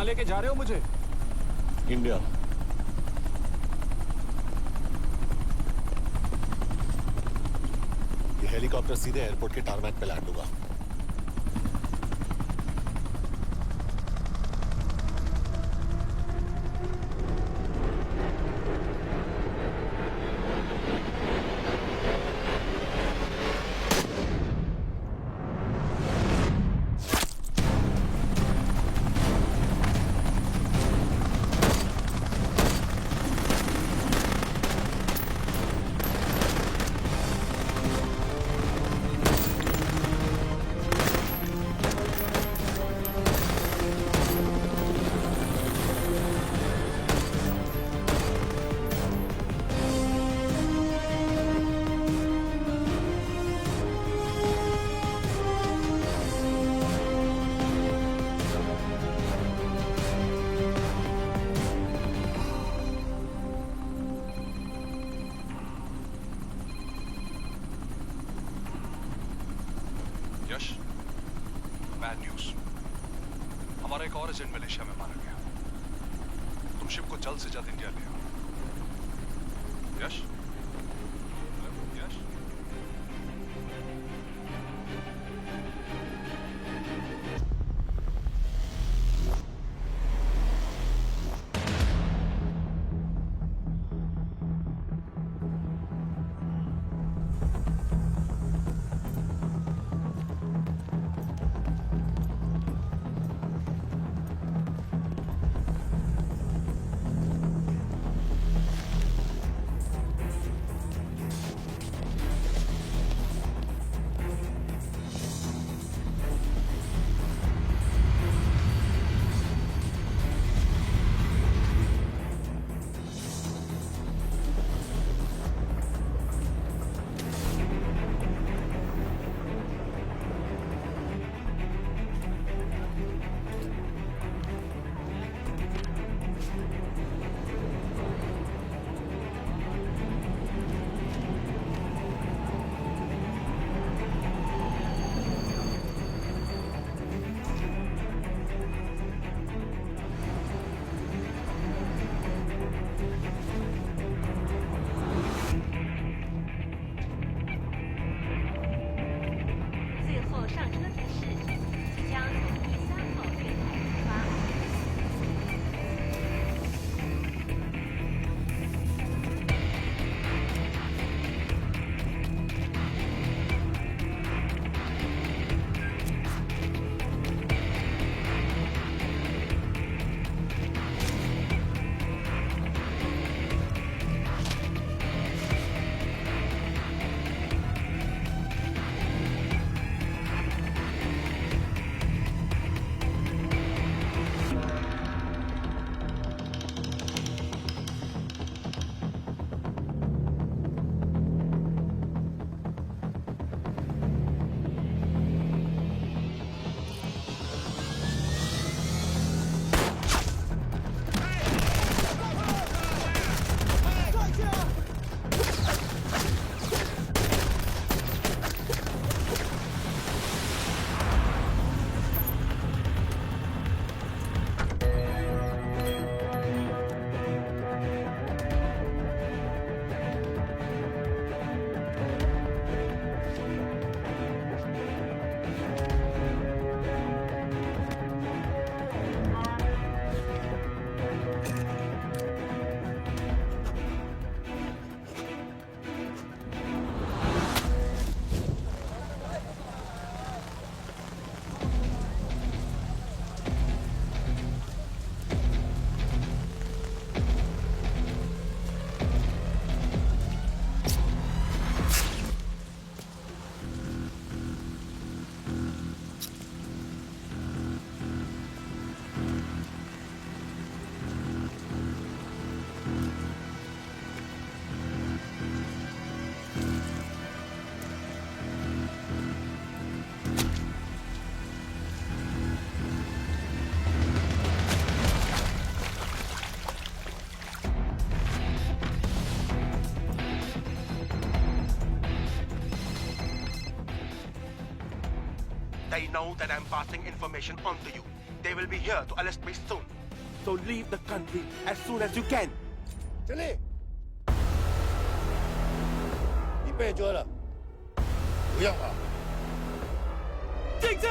लेके जा रहे हो मुझे? इंडिया। ये हेलीकॉप्टर सीधे एयरपोर्ट के टारमैक पे लैंड होगा। यश, बैड न्यूज। हमारा एक और एजेंट मलेशिया में मारा गया। तुम शिप को जल्द से जल्द इंडिया ले आओ। यश, यश। They know that I'm passing information on to you. They will be here to arrest me soon. So leave the country as soon as you can. चले你被捉了不要跑静静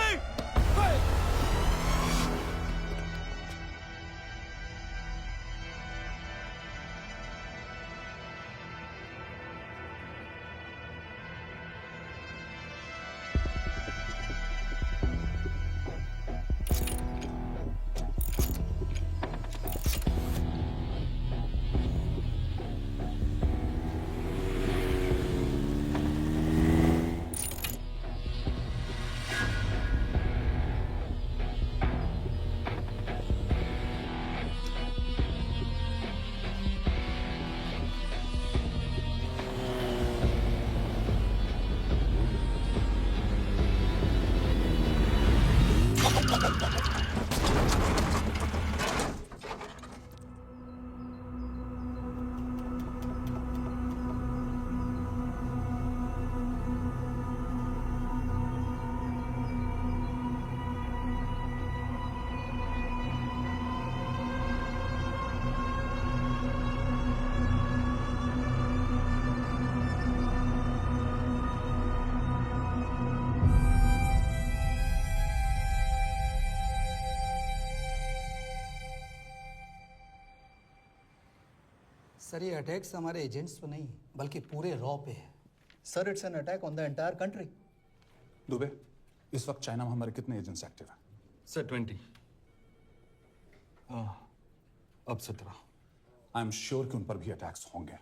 ，सर ये अटैक्स हमारे एजेंट्स पे नहीं बल्कि पूरे रॉ पे है। Sir it's an attack on the entire country. Dubey, इस वक्त चाइना में हमारे कितने एजेंट्स एक्टिव हैं? सर 20। अब 17। आई एम श्योर कि उन पर भी अटैक्स होंगे।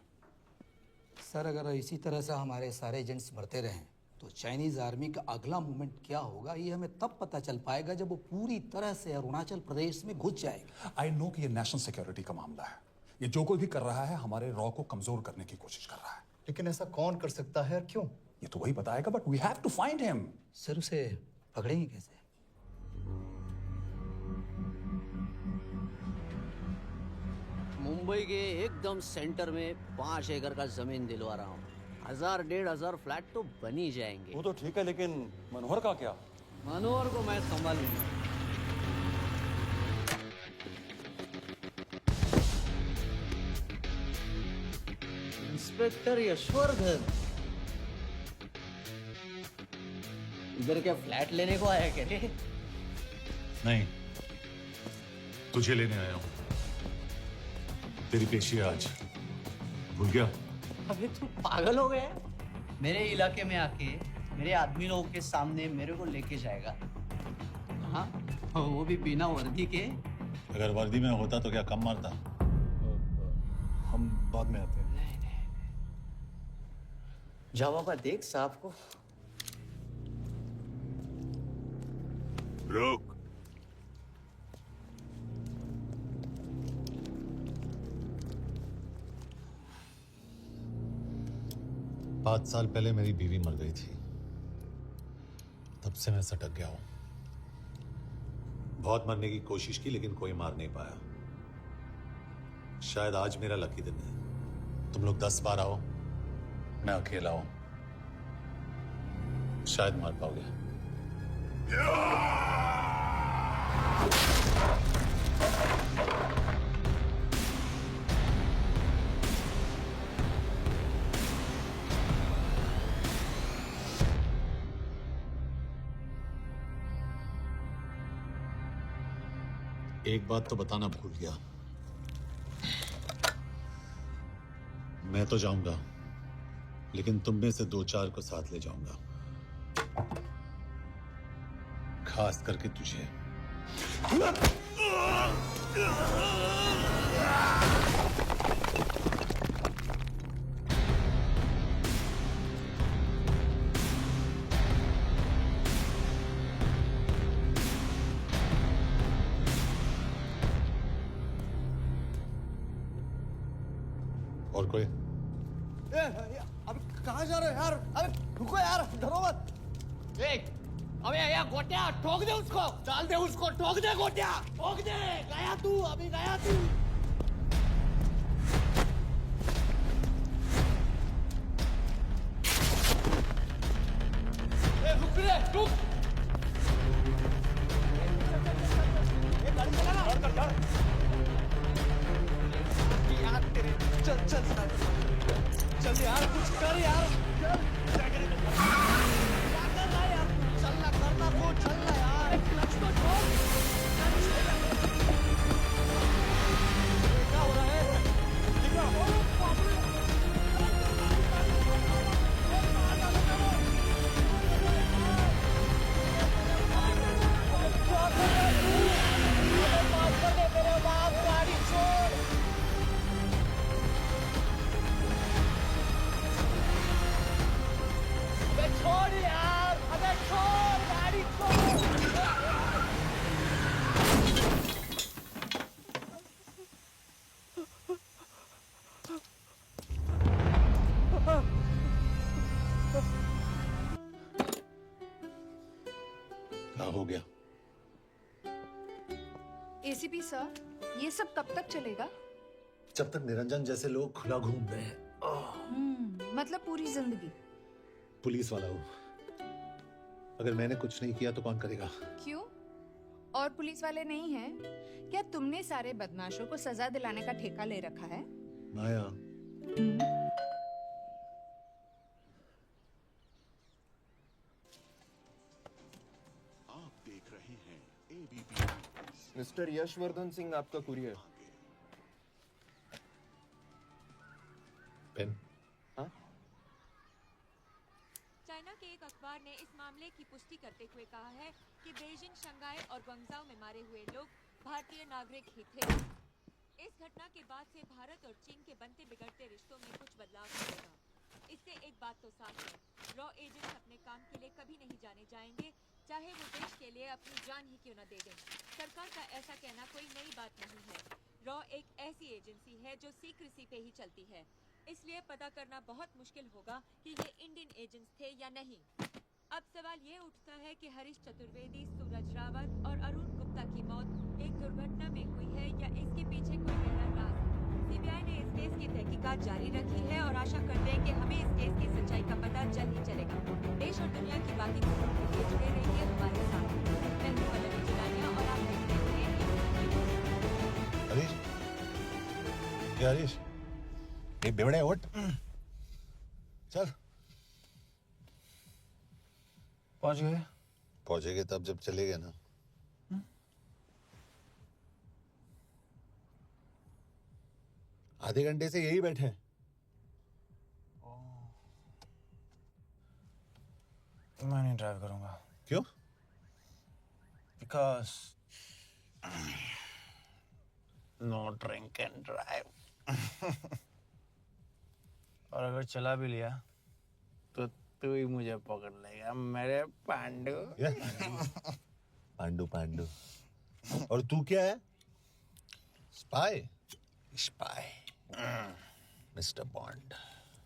सर अगर इसी तरह से हमारे सारे एजेंट्स बढ़ते रहें तो चाइनीज आर्मी का अगला मूवमेंट क्या होगा ये हमें तब पता चल पाएगा जब वो पूरी तरह से अरुणाचल प्रदेश में घुस जाएगा। आई नो कि ये नेशनल सिक्योरिटी का मामला है। ये जो कोई भी कर रहा है हमारे रॉ को कमजोर करने की कोशिश कर रहा है। लेकिन ऐसा कौन कर सकता है और क्यों? ये तो वही बताएगा, but we have to find him. Sir उसे पकड़ेंगे कैसे? मुंबई के एकदम सेंटर में 5 एकड़ का जमीन दिलवा रहा हूँ। 1000-1500 फ्लैट तो बन ही जाएंगे। वो तो ठीक है, लेकिन मनोहर का क्या? मनोहर को मैं संभालूंगा। इंस्पेक्टर यशवर्धन, इधर क्या फ्लैट लेने को आया क्या रे? नहीं तुझे लेने आया हूं तेरी पेशी है आज भूल गया अबे तू पागल हो गया? मेरे इलाके में आके मेरे आदमी लोगों के सामने मेरे को लेके जाएगा? हाँ, वो भी बिना वर्दी के। अगर वर्दी में होता तो क्या कम मारता हम बाद में आते हैं। जाओ बाबा देख साहब को। रुक पाँच साल पहले मेरी बीवी मर गई थी, तब से मैं सटक गया हूं। बहुत मरने की कोशिश की लेकिन कोई मार नहीं पाया। शायद आज मेरा लकी दिन है। तुम लोग 10 बार आओ, मैं अकेला हूं, शायद मार पाओगे। एक बात तो बताना भूल गया, मैं तो जाऊंगा लेकिन तुम में से 2-4 को साथ ले जाऊंगा, खास करके तुझे। और कोई? अब कहाँ जा रहे हो यार? अबे रुको यार, डरो मत। अबे या गोटिया ठोक दे उसको, डाल दे उसको, ठोक दे गोटिया, ठोक दे। गया तू, अभी गया तू। रुक रे, रुक। गाड़ी चला ना। चल चल यार कुछ कर यार चल क्या कर रहा है यार चलना करना वो चलना यार क्लच तो छोड़ क्या हो रहा है छोड़ यार अबे छोड़ गाड़ी छोड़ क्या हो गया? एसीपी सर, ये सब कब तक चलेगा? जब तक निरंजन जैसे लोग खुला घूम रहे हैं। मतलब पूरी जिंदगी? पुलिस वाला हूँ, अगर मैंने कुछ नहीं किया तो कौन करेगा? क्यों? और पुलिस वाले नहीं हैं? क्या तुमने सारे बदमाशों को सजा दिलाने का ठेका ले रखा है? माया, आप देख रहे हैं एबीपी। मिस्टर यशवर्धन सिंह आपका कुरियर। पेन। हाँ? चाइना के एक अखबार ने इस मामले की पुष्टि करते हुए कहा है कि बीजिंग, शंघाई और ग्वांगझाओ में मारे हुए लोग भारतीय नागरिक ही थे। इस घटना के बाद से भारत और चीन के बनते बिगड़ते रिश्तों में कुछ बदलाव होगा। इससे एक बात तो साफ है, रॉ एजेंट्स अपने काम के लिए कभी नहीं जाने जाएंगे, चाहे वो देश के लिए अपनी जान ही क्यों न दे दें। सरकार का ऐसा कहना कोई नई बात नहीं है। रॉ एक ऐसी एजेंसी है जो सीक्रेसी पे ही चलती है, इसलिए पता करना बहुत मुश्किल होगा कि ये इंडियन एजेंट्स थे या नहीं। अब सवाल ये उठता है कि हरीश चतुर्वेदी, सूरज रावत और अरुण गुप्ता की मौत एक दुर्घटना में हुई है या इसके पीछे कोई गहरा राज। सीबीआई ने इस केस की तहकीकात जारी रखी है और आशा करते हैं कि हमें इस केस की सच्चाई का पता जल्द ही चलेगा। देश और दुनिया की बाकी खबरों के लिए जुड़े रहिए हमारे साथ। मैं हूं पल्लवी जिलानिया और आप देख रहे हैं हरीश, क्या हरीश? ये बेवड़े उठ, चल। पहुंच गए? पहुंचेंगे तब जब चलेंगे ना। आधे घंटे से यही बैठे हैं। मैं नहीं ड्राइव करूंगा। क्यों? Because no drink and drive. और अगर चला भी लिया तो तू ही मुझे पकड़ लेगा मेरे पांडु। पांडु पांडु। और तू क्या है? Spy? Spy. Mister bond.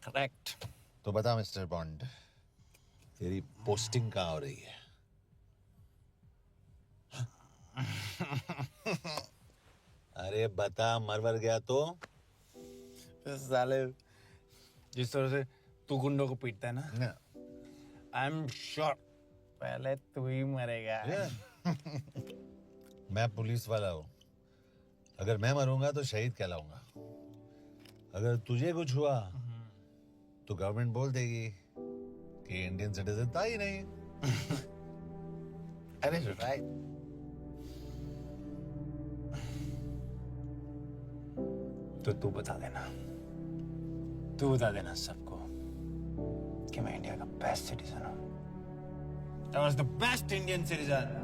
Correct. तो बता मिस्टर बॉन्ड, तेरी पोस्टिंग कहाँ हो रही है? अरे बता, मरवर गया तो? साले जिस तरह से तू गुंडों को पीटता है ना, आई एम श्योर पहले तू ही मरेगा। मैं पुलिस वाला हूँ, अगर मैं मरूंगा तो शहीद कहलाऊंगा। अगर तुझे कुछ हुआ तो गवर्नमेंट बोल देगी कि इंडियन सिटीजन था ही नहीं। अरे राइट। तो तू बता देना सबको कि मैं इंडिया का बेस्ट सिटीजन हूँ। I was the best Indian citizen.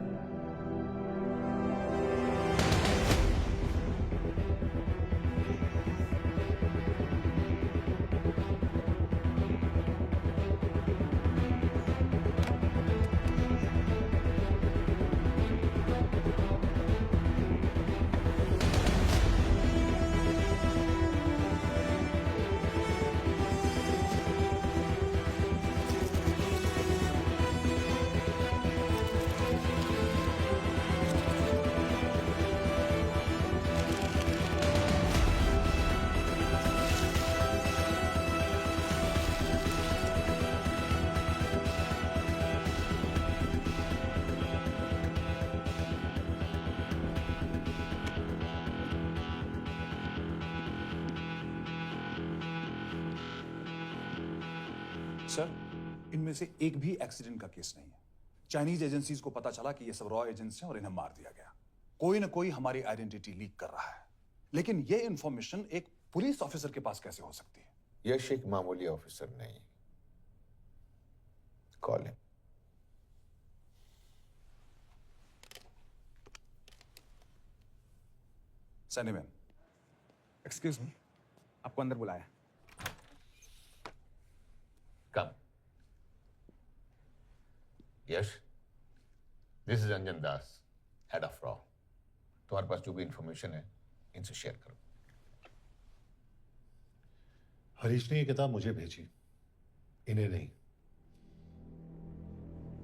Sir, इनमें से एक भी एक्सीडेंट का केस नहीं है। चाइनीज एजेंसीज को पता चला कि ये सब रॉ एजेंट्स हैं और इन्हें मार दिया गया। कोई ना कोई हमारी आइडेंटिटी लीक कर रहा है, लेकिन ये इंफॉर्मेशन एक पुलिस ऑफिसर के पास कैसे हो सकती है? यश एक मामूली ऑफिसर नहीं। कॉल है। सैनीमैन, एक्सक्यूज मी, आपको अंदर बुलाया। Come. Yash, this is Anjan Das, head of रॉ। तुम्हारे पास जो भी इंफॉर्मेशन है इनसे शेयर करो। हरीश ने ये किताब मुझे भेजी, इन्हें नहीं।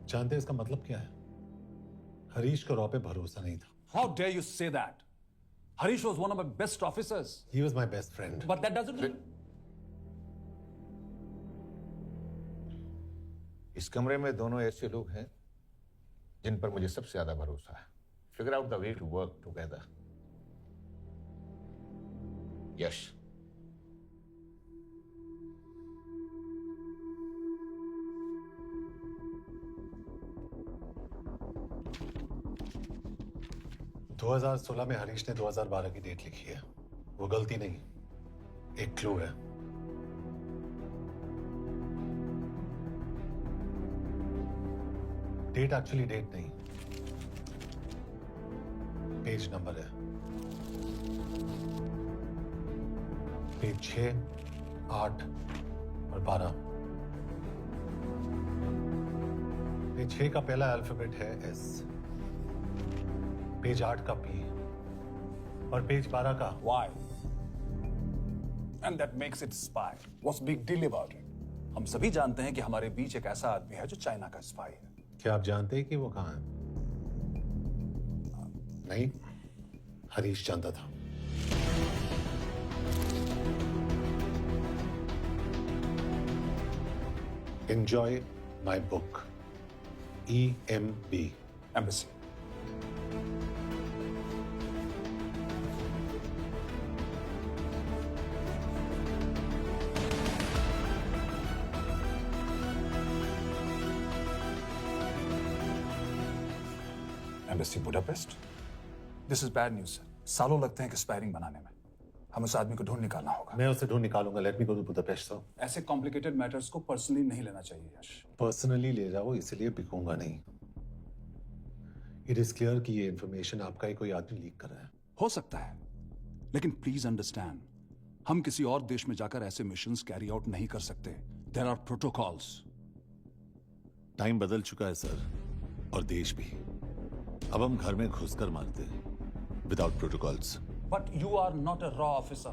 जानते हैं इसका मतलब क्या है? हरीश को रॉ पे भरोसा नहीं था। How dare you say that? Harish was one of my best officers. He was my best friend. But that doesn't. इस कमरे में दोनों ऐसे लोग हैं जिन पर मुझे सबसे ज्यादा भरोसा है। Figure out the way to work together. यश, दो 2016 में हरीश ने 2012 की डेट लिखी है। वो गलती नहीं, एक क्लू है। डेट एक्चुअली डेट नहीं, पेज नंबर है। पेज 6, 8 और 12। पेज 6 का पहला अल्फाबेट है एस, पेज 8 का पी और पेज 12 का Why? And that makes it spy. What's big deal about it? हम सभी जानते हैं कि हमारे बीच एक ऐसा आदमी है जो चाइना का स्पाई है। क्या आप जानते हैं कि वो कहां है? नहीं, हरीश जानता था। Enjoy my book. EMB. Embassy. Embassy Budapest? This is bad news, sir. सालों लगते हैं एक्सपायरिंग बनाने में। हम उस आदमी को ढूंढ निकालना होगा। मैं उसे ढूंढ निकालूंगा। Let me go to Budapest sir. ऐसे कॉम्प्लिकेटेड मैटर्स को पर्सनली नहीं लेना चाहिए यश। पर्सनली ले जाओ, इसलिए बिकूंगा नहीं। इट इज क्लियर कि ये इंफॉर्मेशन आपका ही कोई आदमी लीक कर रहा है। हो सकता है, लेकिन प्लीज अंडरस्टैंड, हम किसी और देश में जाकर ऐसे मिशंस कैरी आउट नहीं कर सकते। There are protocols. टाइम बदल चुका है सर, और देश भी। अब हम घर में घुसकर मारते हैं without protocols. But you are not a रॉ ऑफिसर,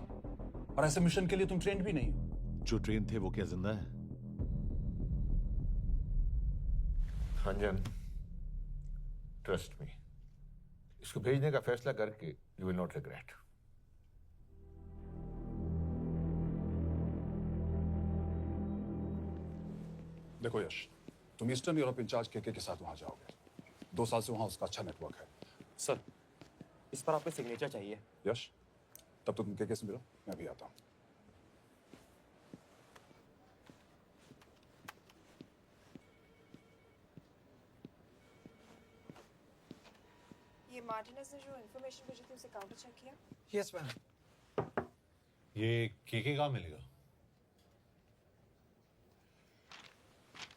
और ऐसे मिशन के लिए तुम ट्रेंड भी नहीं हो। जो ट्रेन थे वो क्या जिंदा है? अंजन, ट्रस्ट मी, इसको भेजने का फैसला करके यू विल नॉट रिग्रेट। देखो यश, तुम ईस्टर्न यूरोप इंचार्ज के साथ वहां जाओगे। 2 साल से वहां उसका अच्छा नेटवर्क है। सर, इस पर आपके सिग्नेचर चाहिए। यश, तब तो तुम के से मिलो, मैं भी आता हूं। ये मार्टिनेज ने जो इन्फॉर्मेशन भेजी थी उसे काउंटर चेक किया? Yes ma'am. ये केके कहाँ मिलेगा?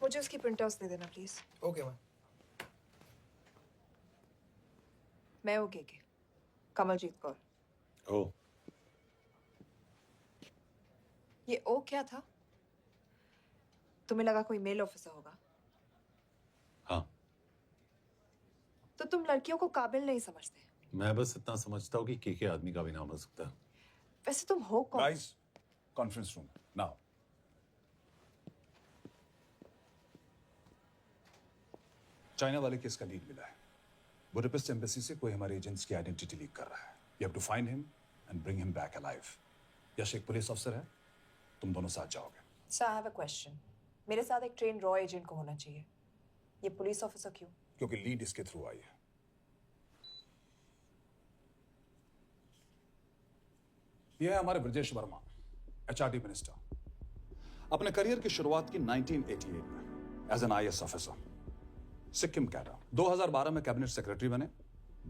मुझे उसकी प्रिंटआउट्स दे देना प्लीज। Okay ma'am. मैं हूँ केके, कमलजीत कौर। ओ, ये ओ क्या था? तुम्हें लगा कोई मेल ऑफिसर होगा? हाँ। तो तुम लड़कियों को काबिल नहीं समझते। मैं बस इतना समझता हूँ कि केके आदमी का भी नाम हो सकता है। वैसे तुम हो कौन? Guys, conference room now. China वाले केस का लीड मिला है। बुडापेस्ट एम्बेसी से कोई हमारे एजेंट्स की आइडेंटिटी लीक कर रहा है। You have to find him and bring him back alive. Yash एक पुलिस ऑफिसर है, तुम दोनों साथ जाओगे। Sir, I have a question. मेरे साथ एक ट्रेन रॉ एजेंट को होना चाहिए, ये पुलिस ऑफिसर क्यों? क्योंकि लीड इसके थ्रू आई है। ये है हमारे ब्रजेश वर्मा, HRD मिनिस्टर। अपने करियर की शुरुआत की 1988 में as an IAS officer, Sikkim cadre. 2012 में कैबिनेट सेक्रेटरी बने,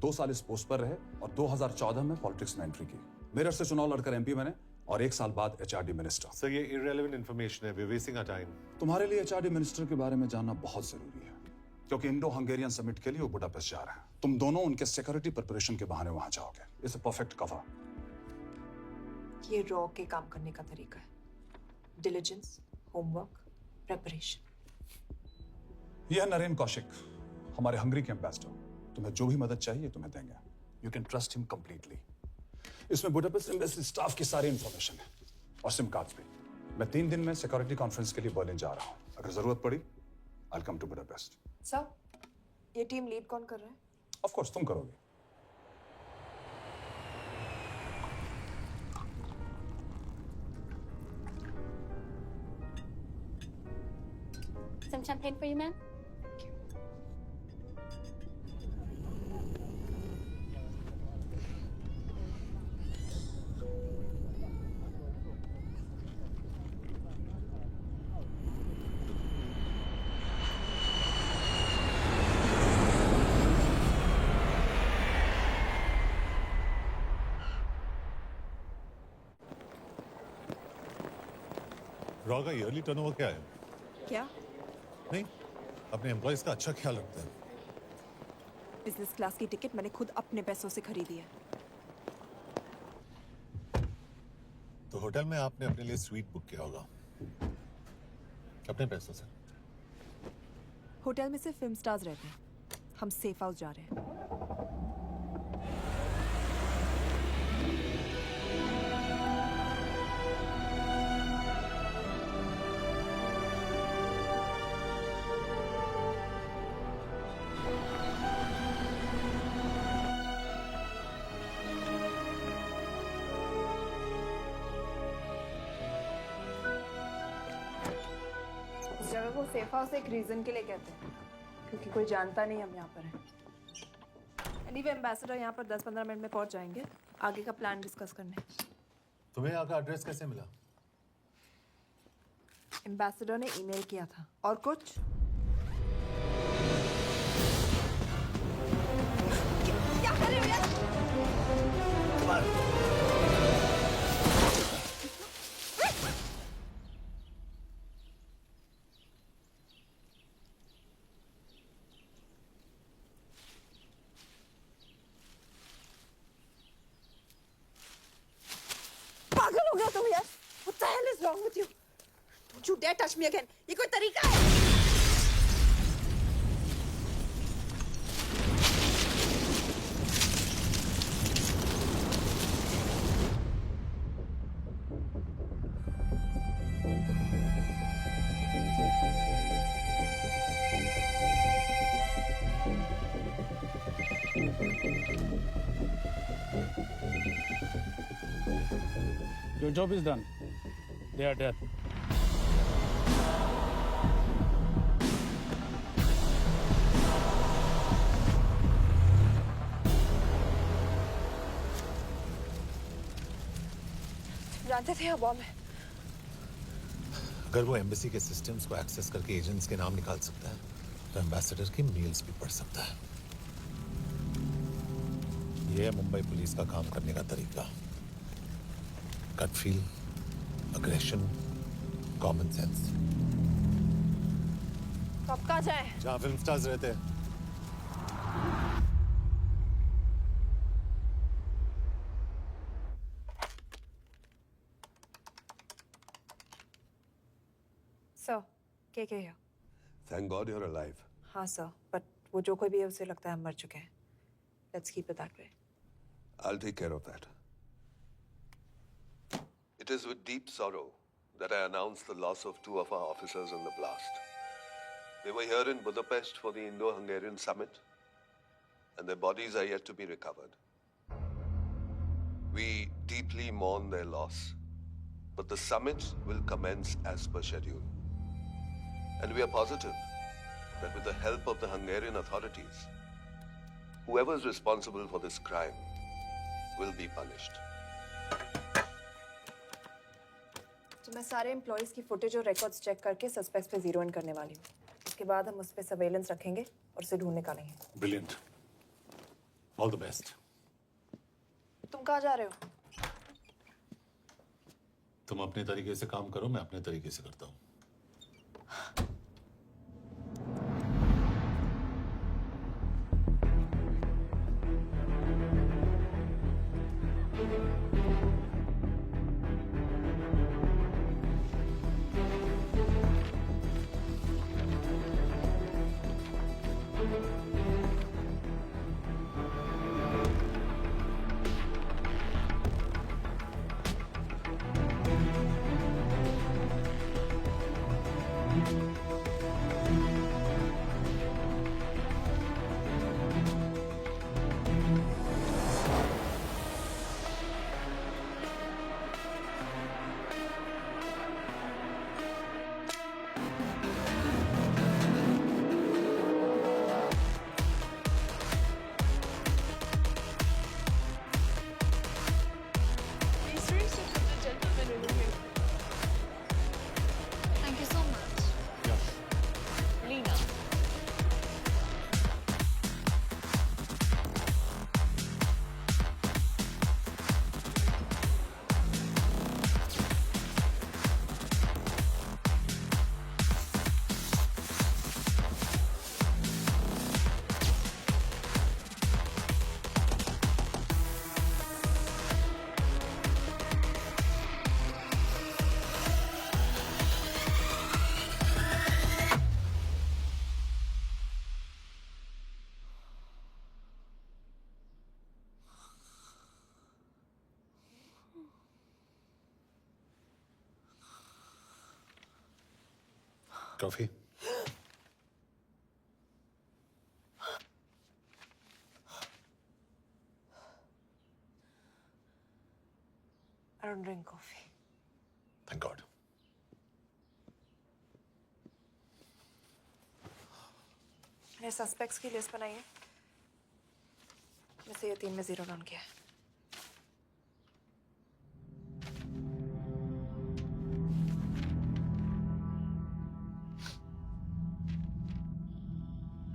2 साल इस पोस्ट पर रहे और 2014 में पॉलिटिक्स में एंट्री की। मेरठ से चुनाव लड़कर एमपी बने और 1 साल बाद एचआरडी मिनिस्टर। सर ये इररिलेवेंट इंफॉर्मेशन है, वी वेस्टिंग आवर टाइम। तुम्हारे लिए एचआरडी मिनिस्टर के बारे में जानना बहुत जरूरी है, क्योंकि इंडो हंगेरियन समिट के लिए वो बुडापेस्ट जा रहे हैं। तुम दोनों उनके सिक्योरिटी प्रिपरेशन के बहाने वहां जाओगे। It's a perfect cover. ये रॉ के काम करने का तरीका है, डिलिजेंस, होमवर्क, प्रेपरेशन। यह नरेन कौशिक, हमारे हंगरी के एम्बेसडर। तुम्हें जो भी मदद चाहिए तुम्हें देंगे। You can trust him completely. इसमें बुडापेस्ट एम्बेसी स्टाफ की सारी इंफॉर्मेशन है और सिम कार्ड्स भी। मैं 3 दिन में सिक्योरिटी कॉन्फ्रेंस के लिए बर्लिन जा रहा हूं। अगर जरूरत पड़ी I will come to Budapest. Sir, ये टीम लीड कौन कर रहा है? ऑफ कोर्स तुम करोगे। Some champagne for you, ma'am? Raw का ईयरली टर्नओवर क्या है? क्या? नहीं, अपने एम्प्लॉइज का अच्छा ख्याल रखते हैं। बिजनेस क्लास की टिकट मैंने खुद अपने पैसों से खरीदी है। तो होटल में आपने अपने लिए स्वीट बुक किया होगा अपने पैसों से। होटल में सिर्फ फिल्म स्टार्स रहते हैं, हम सेफ हाउस जा रहे हैं। इस जगह को सेफ हाउस एक रीजन के लिए कहते हैं, क्योंकि कोई जानता नहीं हम यहाँ पर हैं। एनीवे एम्बेसडर यहाँ पर 10-15 मिनट में पहुँच जाएंगे आगे का प्लान डिस्कस करने। तुम्हें यहाँ का एड्रेस कैसे मिला? एम्बेसडर ने ईमेल किया था। और कुछ? क्या कर रहे हो यार? पागल हो गया तुम यार? What the hell is wrong with you? Don't you dare touch me again. ये कोई तरीका है? Your job is done. They are dead. जानते थे बॉम्ब है। अगर वो एम्बेसी के सिस्टम्स को एक्सेस करके एजेंट्स के नाम निकाल सकता है, तो एम्बेसडर की मेल्स भी पढ़ सकता है। ये है मुंबई पुलिस का काम करने का तरीका। Gut feel, aggression, common sense. कब कहाँ जाए? जहाँ फिल्म स्टार्स रहते हैं। सर, के here? Thank God you're alive. हाँ सर, but वो जो कोई भी है उसे लगता है हम मर चुके हैं। Let's keep it that way. I'll take care of that. It is with deep sorrow that I announce the loss of 2 of our officers in the blast. They were here in Budapest for the Indo-Hungarian summit, and their bodies are yet to be recovered. We deeply mourn their loss, but the summit will commence as per schedule. And we are positive that with the help of the Hungarian authorities, whoever is responsible for this crime will be punished. तो मैं सारे employees की footage और records check करके suspects पे zero in करने वाली हूँ। उसके बाद हम उस पर सर्वेलेंस रखेंगे और उसे ढूंढ निकालेंगे। Brilliant, all the best. तुम कहाँ जा रहे हो? तुम अपने तरीके से काम करो, मैं अपने तरीके से करता हूँ। Thank you so much. Lena. Coffee? I don't drink coffee. Thank God. मैंने सस्पेक्ट्स की लिस्ट बनाई है। वैसे ये 3 में जीरो डाउन किया है।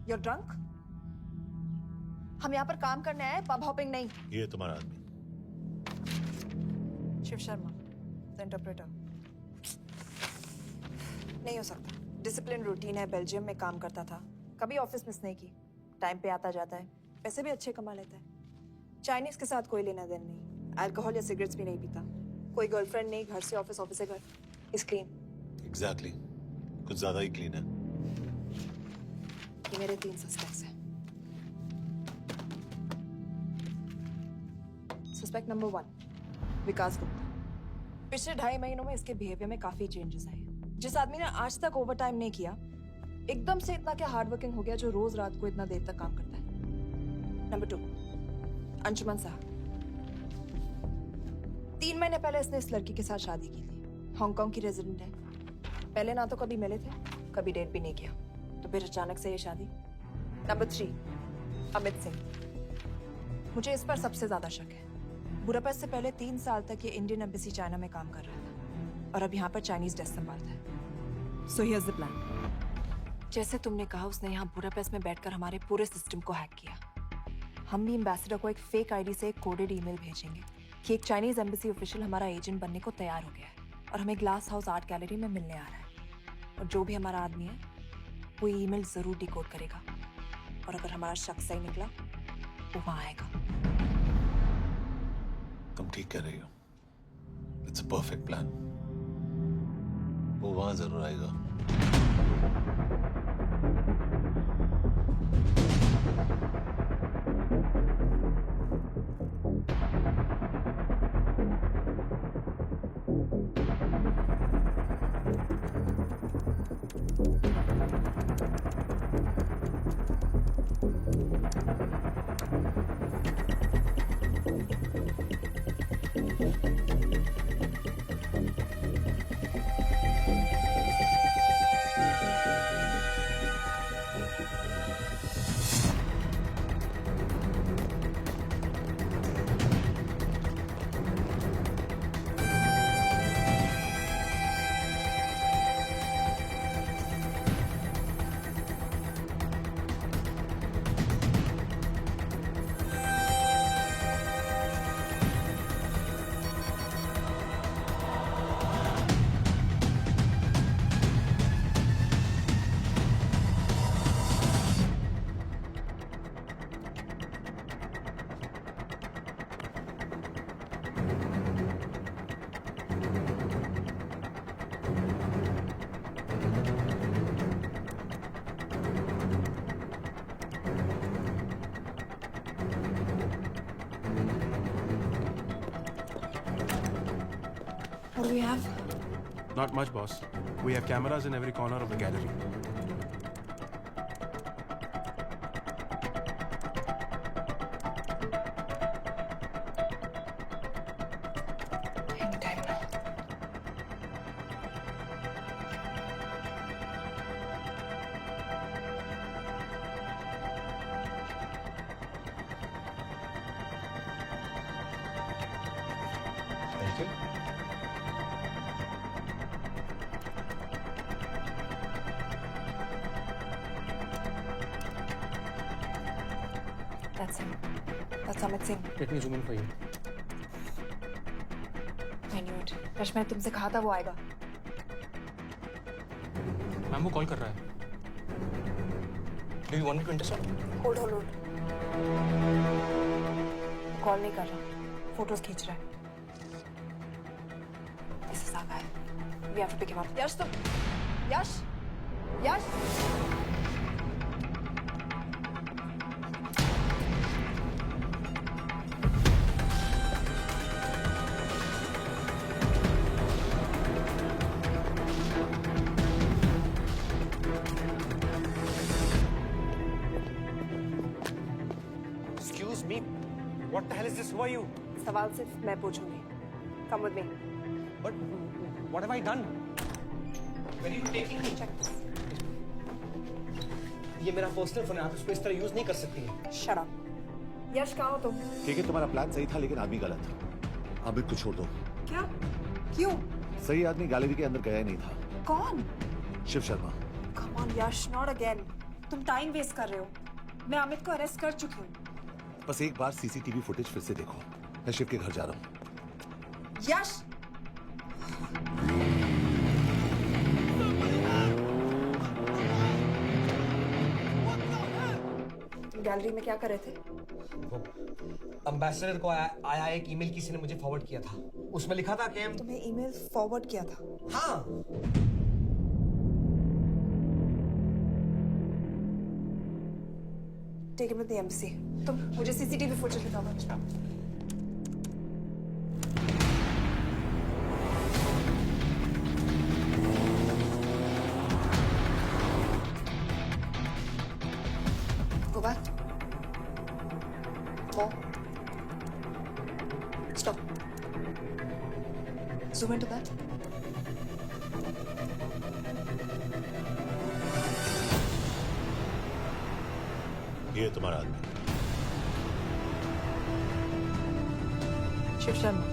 You're drunk? हम यहाँ पर काम करने आए, पब हॉपिंग नहीं। ये तुम्हारा आदमी। Shiv Sharma, the interpreter। नहीं हो सकता। डिसिप्लिन रूटीन है, बेल्जियम में काम करता था, कभी ऑफिस मिस नहीं की, टाइम पे आता जाता है, पैसे भी अच्छे कमा लेता है। चाइनीज के साथ कोई लेना देना नहीं, अल्कोहल या सिगरेट्स भी नहीं पीता, कोई गर्लफ्रेंड नहीं, घर से ऑफिस, ऑफिस से घर, इज क्लीन। एग्जैक्टली, कुछ ज्यादा ही क्लीन है। ये मेरे 3 सस्पेक्ट्स हैं। सस्पेक्ट नंबर 1, विकास गुप्ता। पिछले 2.5 महीनों में इसके बिहेवियर में काफी चेंजेस आए। जिस आदमी ने आज तक ओवरटाइम नहीं किया, एकदम से इतना क्या हार्ड वर्किंग हो गया जो रोज रात को इतना देर तक काम करता है। नंबर 2, अंशुमन साहब। 3 महीने पहले इसने इस लड़की के साथ शादी की थी, हांगकांग की रेजिडेंट है। पहले ना तो कभी मिले थे, कभी डेट भी नहीं किया, तो फिर अचानक से ये शादी। नंबर 3, अमित सिंह। मुझे इस पर सबसे ज्यादा शक है। बुडापेस्ट से पहले 3 साल तक ये इंडियन एम्बेसी चाइना में काम कर रहा था और अब यहाँ पर चाइनीज डेस्क संभालता है। So here's the plan. जैसे तुमने कहा, उसने यहाँ बुडापेस्ट में बैठकर हमारे पूरे सिस्टम को हैक किया। हम भी एम्बेसडर को एक फेक आईडी से एक कोडेड ईमेल भेजेंगे कि एक चाइनीज एम्बेसी ऑफिशियल हमारा एजेंट बनने को तैयार हो गया है और हमें ग्लास हाउस आर्ट गैलरी में मिलने आ रहा है। और जो भी हमारा आदमी है वो ईमेल जरूर डिकोड करेगा और अगर हमारा शक सही निकला वो वहां आएगा। तुम ठीक कह रही हो। It's a perfect plan. वो वहां जरूर आएगा। What do we have? Not much, boss. We have cameras in every corner of the gallery. Anytime now. Thank you. That's him. That's Amit Singh. Let me zoom in for you. I knew it. Rush मैंने तुमसे कहा था वो आएगा. Ma'am वो call कर रहा है. Do you want me to intercept? Hold. Call नहीं कर रहा. फोटोज खींच रहा है. This is our guy. We have to pick him up. Yash, Yash. Excuse me. What the hell is this? Who are you? सवाल सिर्फ मैं पूछूंगी. Come with me. But what have I done? Where are you taking me? Check this. ये मेरा personal phone है, आप इसको इस तरह यूज नहीं कर सकती हैं. Shut up. यश कहाँ हो तुम? ठीक है, तुम्हारा प्लान सही था लेकिन आदमी गलत. अमित को छोड़ दो. क्या? क्यों? सही आदमी गैलरी के अंदर गया ही नहीं था. कौन? Shiv Sharma. Come on, Yash, not again. तुम टाइम वेस्ट कर रहे हो. मैं अमित को अरेस्ट कर चुकी हूँ. बस एक बार सीसीटीवी फुटेज फिर से देखो. मैं शिव के घर जा रहा हूँ. यश! तुम गैलरी में क्या कर रहे थे? एम्बेसडर को आया एक ईमेल किसी ने मुझे फॉरवर्ड किया था. उसमें लिखा था कि तुम्हें ईमेल फॉरवर्ड किया था? हाँ. Take him to the embassy. तुम मुझे सीसीटीवी फुटेज दिखाओ. Go back. More. Stop. Zoom into that. ये तुम्हारा आदमी. शिव शर्मा.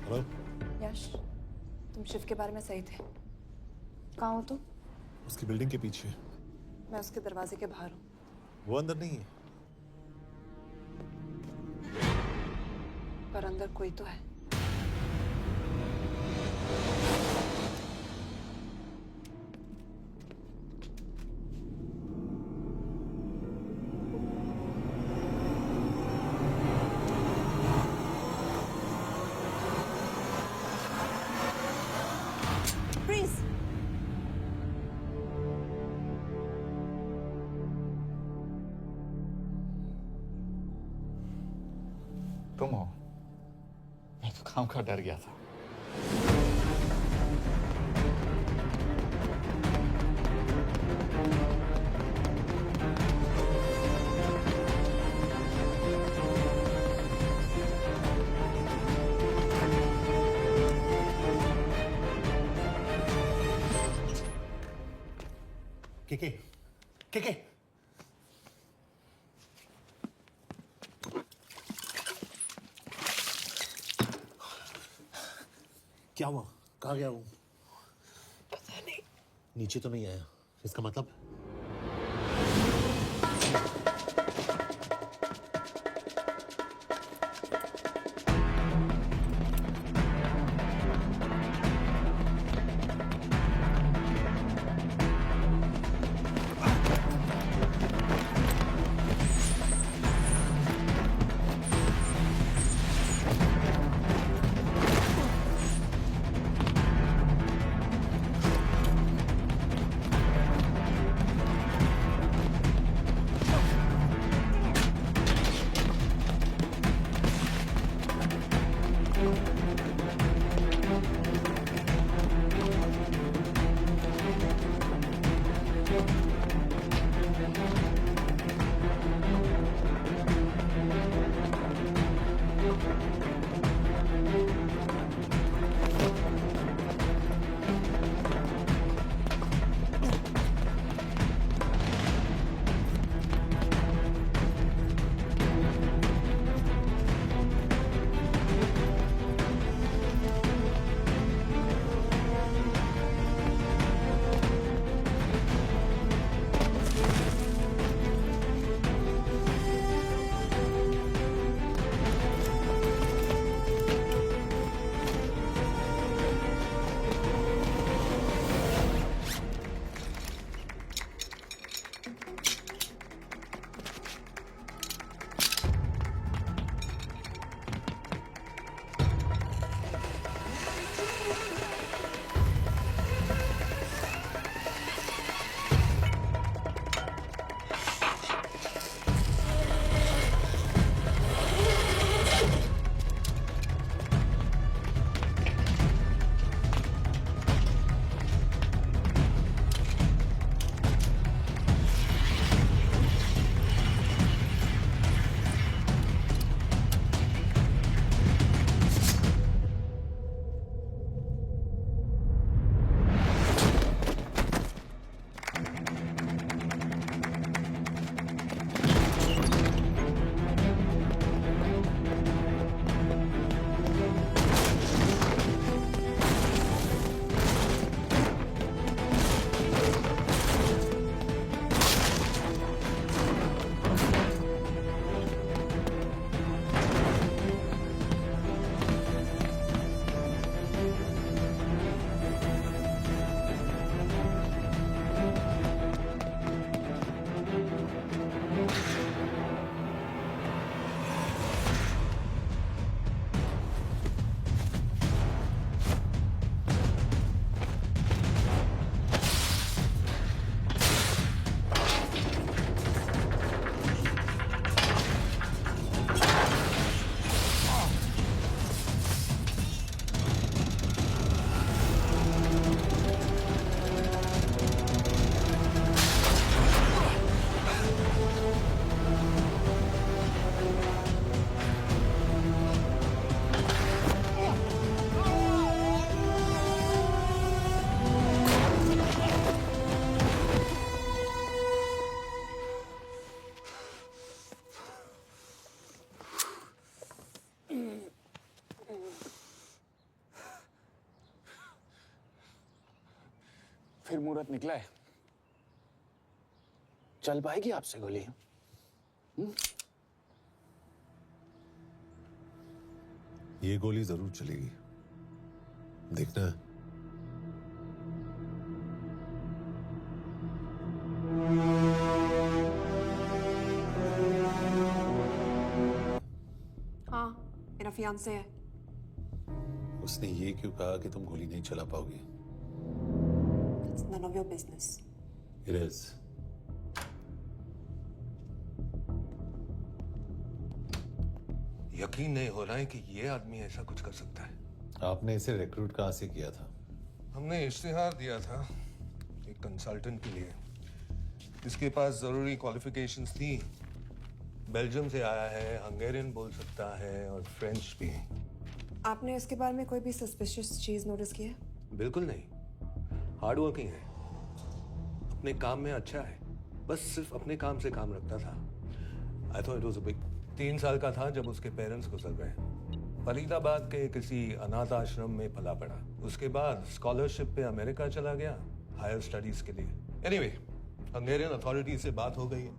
हेलो यश, तुम शिव के बारे में सही थे। कहाँ हो तुम? उसकी बिल्डिंग के पीछे। मैं उसके दरवाजे के बाहर हूँ। वो अंदर नहीं है। पर अंदर कोई तो है। Freeze! तुम हो? मैं तो काम का डर गया था। के क्या हुआ? कहाँ गया वो? पता नहीं। नीचे तो नहीं आया, इसका मतलब? आखिर मुहूर्त निकला है। चल पाएगी आपसे गोली? ये गोली जरूर चलेगी, देखना। हाँ, मेरा फियांसे है। उसने ये क्यों कहा कि तुम गोली नहीं चला पाओगी? It's none of your business. It is. यकीन नहीं हो रहा है कि ये आदमी ऐसा कुछ कर सकता है। आपने इसे रिक्रूट कहाँ से किया था? हमने इश्तिहार दिया था एक कंसल्टेंट के लिए, जिसके पास जरूरी क्वालिफिकेशंस थी। बेल्जियम से आया है, हंगेरियन बोल सकता है और फ्रेंच भी। आपने इसके बारे में कोई भी सस्पिशियस चीज नोटिस की है? बिल्कुल नहीं, हार्ड वर्किंग है, अपने काम में अच्छा है, बस सिर्फ अपने काम से काम रखता था। I thought it was a big. 3 साल का था जब उसके पेरेंट्स गुजर गए। फरीदाबाद के किसी अनाथ आश्रम में पला पड़ा। उसके बाद स्कॉलरशिप पे अमेरिका चला गया हायर स्टडीज के लिए। एनीवे, हंगेरियन अथॉरिटी से बात हो गई है,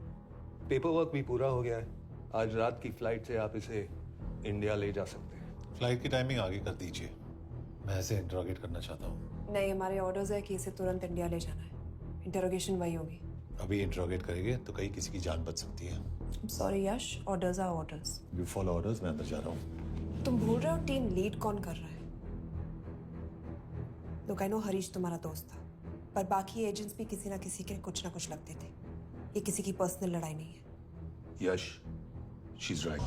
पेपर वर्क भी पूरा हो गया है। आज रात की फ्लाइट से आप इसे इंडिया ले जा सकते हैं। फ्लाइट की टाइमिंग आगे कर दीजिए, मैं इसे इंट्रोगेट करना चाहता हूँ। नहीं, हमारे ऑर्डर्स है कि इसे तुरंत इंडिया ले जाना है। इंटरोगेशन वही होगी। अभी इंट्रोगेट करेंगे तो कहीं किसी की जान बच सकती है। Sorry Yash, orders are orders. You follow orders, मैं अंदर जा रहा हूँ। तुम भूल रहे हो टीम लीड कौन कर रहा है? लोग आई नो हरीश तुम्हारा दोस्त था, पर बाकी एजेंट्स भी किसी ना किसी के कुछ ना कुछ लगते थे। ये किसी की पर्सनल लड़ाई नहीं है। Yash, she is right.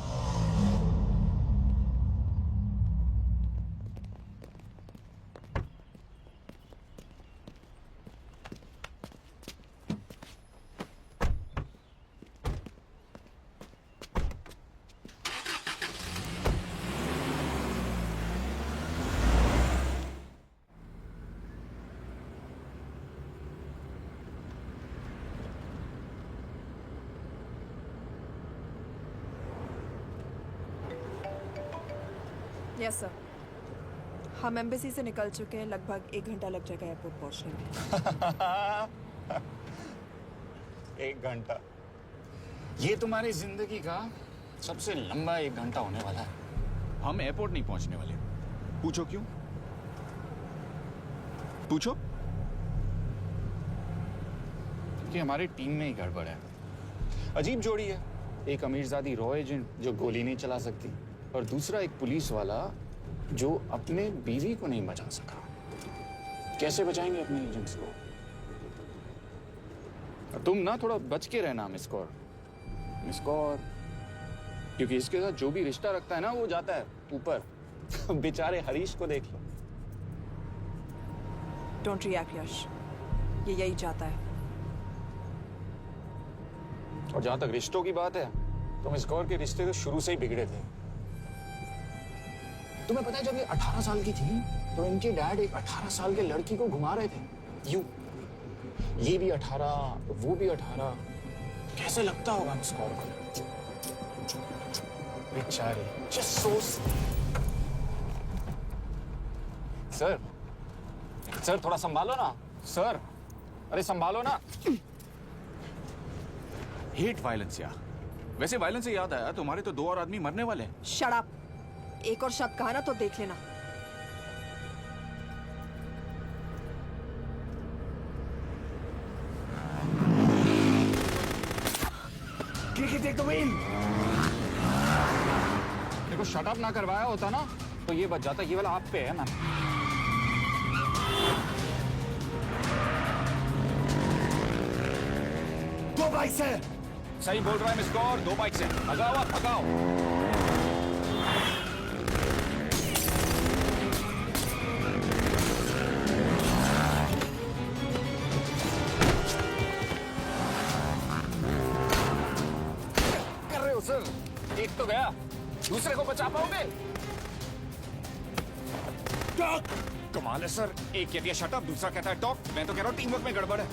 Yes sir, हम एम्बेसी से निकल चुके हैं। लगभग 1 घंटा लग जाएगा एयरपोर्ट पहुंचने में। 1 घंटा? ये तुम्हारी जिंदगी का सबसे लंबा 1 घंटा होने वाला है। हम एयरपोर्ट नहीं पहुंचने वाले। पूछो क्यों? पूछो। कि हमारी टीम में ही गड़बड़ है। अजीब जोड़ी है, एक अमीरजादी रॉ एजेंट जो गोली नहीं चला सकती, और दूसरा एक पुलिस वाला जो अपने बीवी को नहीं बचा सका। कैसे बचाएंगे अपने एजेंट्स को? तुम ना थोड़ा बच के रहना मिस्कौर, क्योंकि इसके साथ जो भी रिश्ता रखता है ना वो जाता है ऊपर। बेचारे हरीश को देख लो। डोंट रिएक्ट यश, ये यही चाहता है। और जहां तक रिश्तों की बात है, तो मिस्कौर के रिश्ते तो शुरू से ही बिगड़े थे। तुम्हें पता है जब ये 18 साल की थी तो इनके डैड एक 18 साल के लड़की को घुमा रहे थे यूं। ये भी 18, वो भी 18। कैसे लगता होगा मिस्कौर को? बेचारे। Just so. सर थोड़ा संभालो ना सर। अरे संभालो ना। हेट वायलेंस यार। वैसे वायलेंस से याद आया, तुम्हारे तो 2 और आदमी मरने वाले हैं। Shut up. एक और शब्द कहा ना तो देख लेना। देखो शट अप ना करवाया होता ना तो ये बच जाता। ये वाला आप पे है मैम। दो बाइक से। सही बोल रहा है मिस्कौर, 2 बाइक से। भगाओ आप, भगाओ। सर एक तो गया, दूसरे को बचा पाओगे? टॉक। कमाल है सर, एक कहती है शट अप, दूसरा कहता है टॉक। मैं तो कह रहा हूँ टीम वर्क में गड़बड़ है।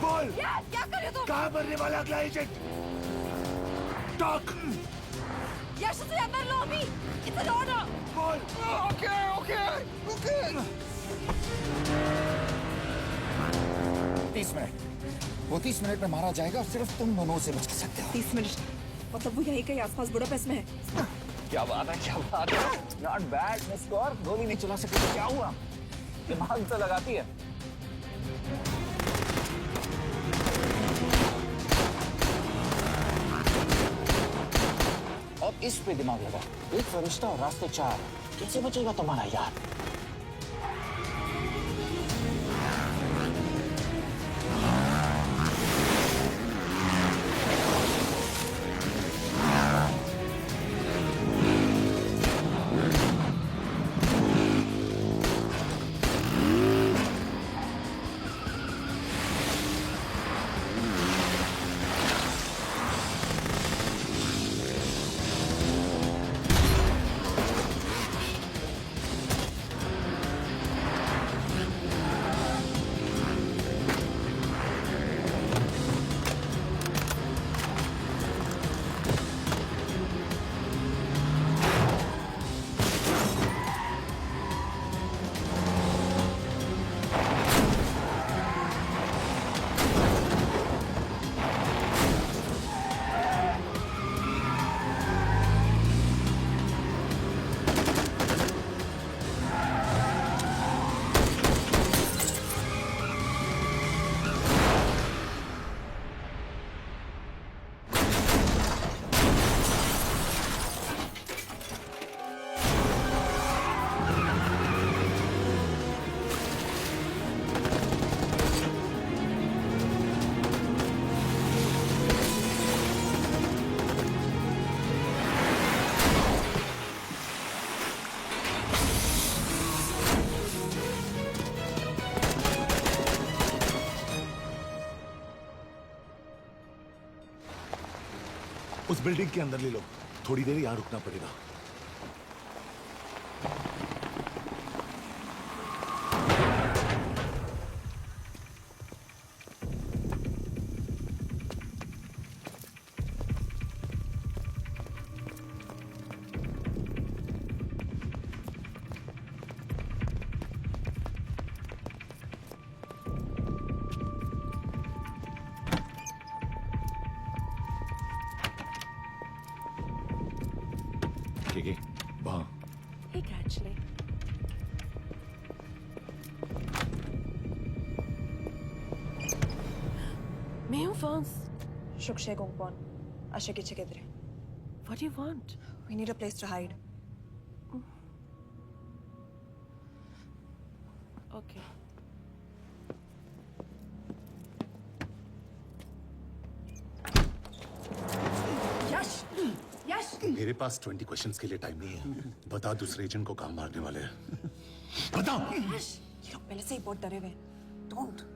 बोल क्या कर रहे हो तुम? कहाँ मरने वाला अगला एजेंट? टॉक। यश से अंदर लो अभी। It's an order. बोल। ओके। वो 30 मिनट में मारा जाएगा और सिर्फ तुम दोनों से बच सकते हो। 30 मिनट मतलब वो यहीं कहीं आसपास बुडापेस्ट में है। क्या बात है, क्या बात है। नॉट बैड मिस कौर, गोली नहीं चला सकती तो क्या हुआ, दिमाग तो लगाती है। अब इस पे दिमाग लगा, एक फरिश्ता और रास्ते 4, कैसे बचेगा तुम्हारा यार। उस बिल्डिंग के अंदर ले लो, थोड़ी देर यहां रुकना पड़ेगा। Hey, actually. Mayo Fons. Shukshe Gongpon. Ashiki Chikidre. What do you want? We need a place to hide. Okay. यश, मेरे पास 20 क्वेश्चंस के लिए टाइम नहीं है। बता दूसरे एजेंट को कहाँ मारने वाले हैं। बता। ये लोग पहले से ही बहुत डरे हुए हैं। Don't.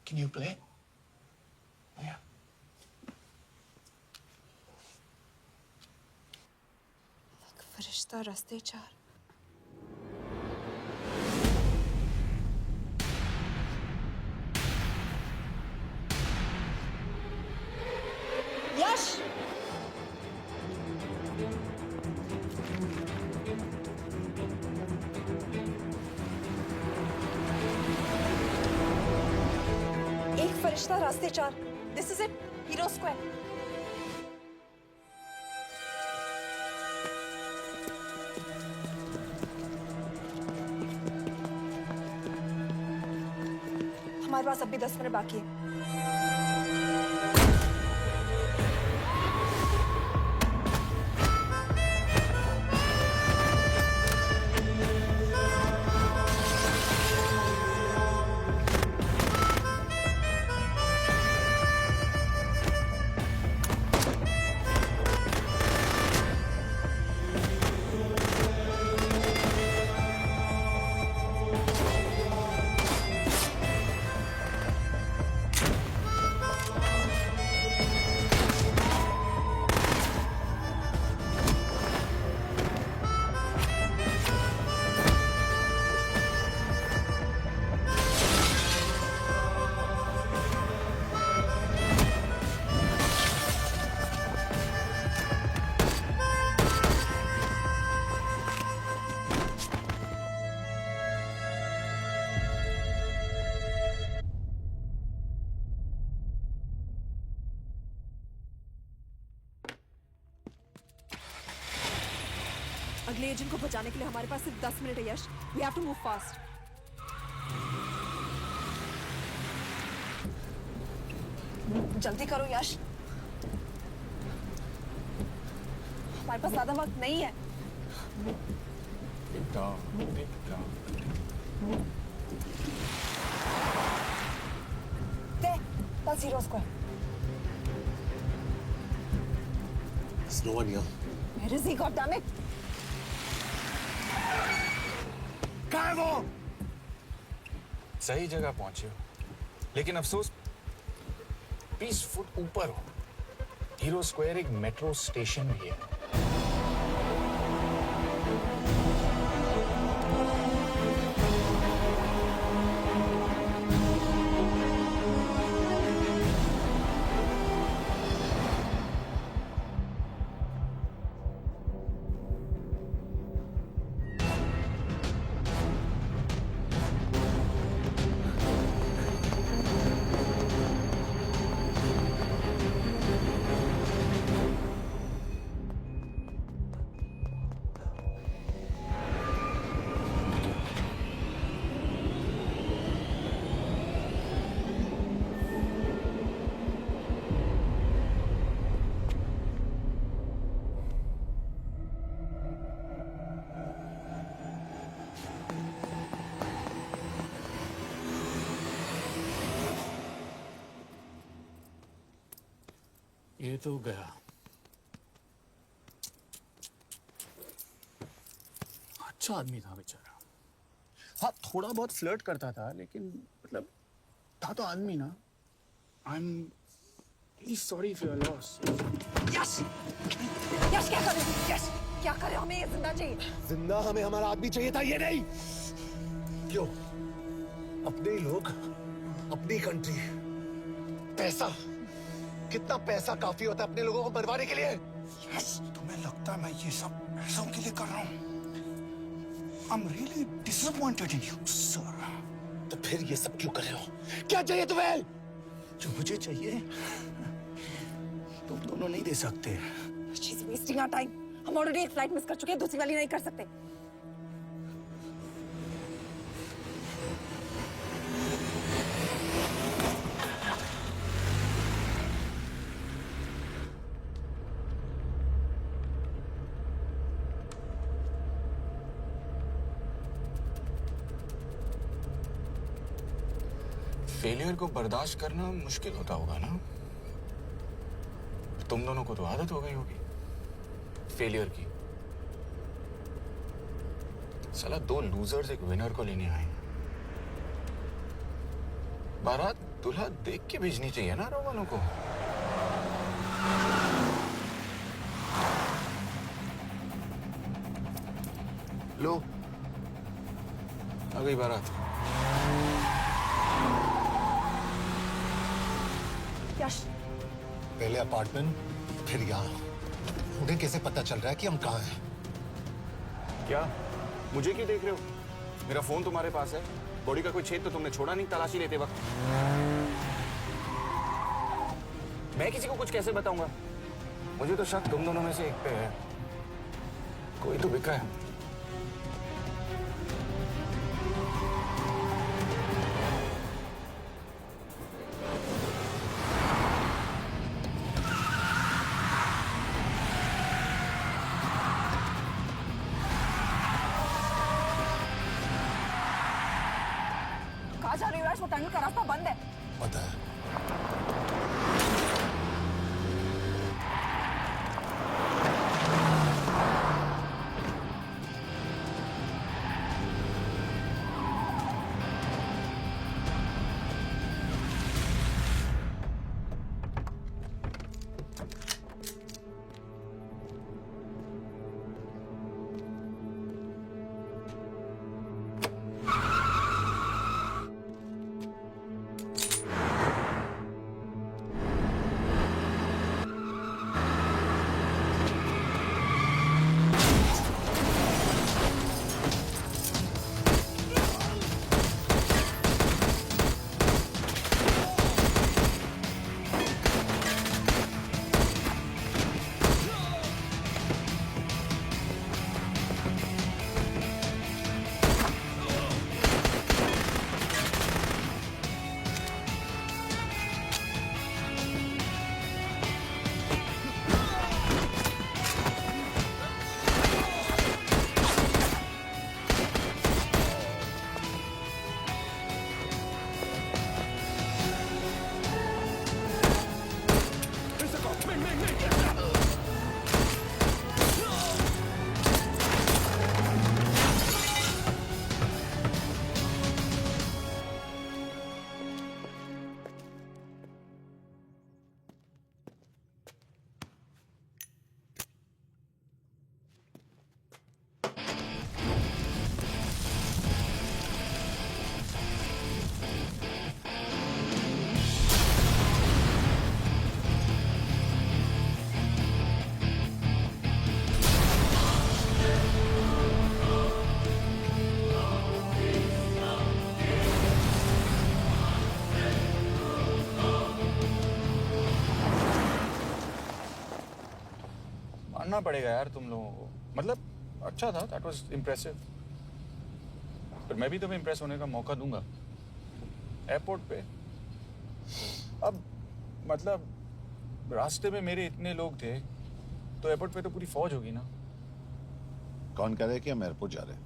Can you play? Yeah. फरिश्ता रास्ते 4. यश! एक फरिश्ता रास्ते 4. This is it. Hero Square. हमारे पास अभी 10 मिनट बाकी है। अगले एजेंट को बचाने के लिए हमारे पास सिर्फ 10 मिनट है Yash. We have to move fast. जल्दी करो यश, हमारे पास ज्यादा वक्त नहीं है। दे, बस hero square. There's no one here. Where is he? God damn it! कहाँ है वो? सही जगह पहुंचे हो, लेकिन अफसोस 20 फुट ऊपर हो। हीरो स्क्वायर एक मेट्रो स्टेशन भी है। ये तो गया। अच्छा आदमी था बेचारा। हाँ, थोड़ा बहुत फ्लर्ट करता था, लेकिन मतलब था तो आदमी ना। I am really sorry for your loss. Yash, Yash क्या कर रहे हो? यश क्या कर रहे हो? हमें ये जिंदा चाहिए। जिंदा हमें हमारा आदमी चाहिए था, ये नहीं। क्यों? अपने ही लोग, अपनी कंट्री, पैसा। कितना पैसा काफी होता है अपने लोगों को मरवाने के लिए? यस, तुम्हें लगता है मैं ये सब पैसों के लिए कर रहा हूँ? I'm really disappointed in you, sir. तो फिर ये सब क्यों कर रहे हो? क्या चाहिए तुम्हें? जो मुझे चाहिए तुम दोनों नहीं दे सकते। She's wasting our time. हम ऑलरेडी एक फ्लाइट मिस कर चुके हैं, दूसरी वाली नहीं कर सकते। फेलियर को बर्दाश्त करना मुश्किल होता होगा ना? तुम दोनों को तो आदत हो गई होगी फेलियर की। साला 2 लूजर्स एक विनर को लेने आए। बारात दूल्हा देख के भेजनी चाहिए ना रो वालों को। लो, आ गई बारात। यश, पहले अपार्टमेंट, फिर यहाँ। उन्हें कैसे पता चल रहा है कि हम कहाँ हैं? क्या मुझे क्यों देख रहे हो? मेरा फोन तुम्हारे पास है। बॉडी का कोई छेद तो तुमने छोड़ा नहीं तलाशी लेते वक्त। मैं किसी को कुछ कैसे बताऊंगा? मुझे तो शक तुम दोनों में से एक पे है। कोई तो बिका है। कहाँ जा रही हो? वो टनल का रास्ता बंद है। पता है। करना पड़ेगा यार तुम लोगों को। मतलब अच्छा था, दैट वाज इम्प्रेसिव। पर मैं भी तुम्हें इम्प्रेस होने का मौका दूंगा एयरपोर्ट पे। अब मतलब रास्ते में मेरे इतने लोग थे तो एयरपोर्ट पे तो पूरी फौज होगी ना। कौन कह रहा है कि हम एयरपोर्ट जा रहे हैं?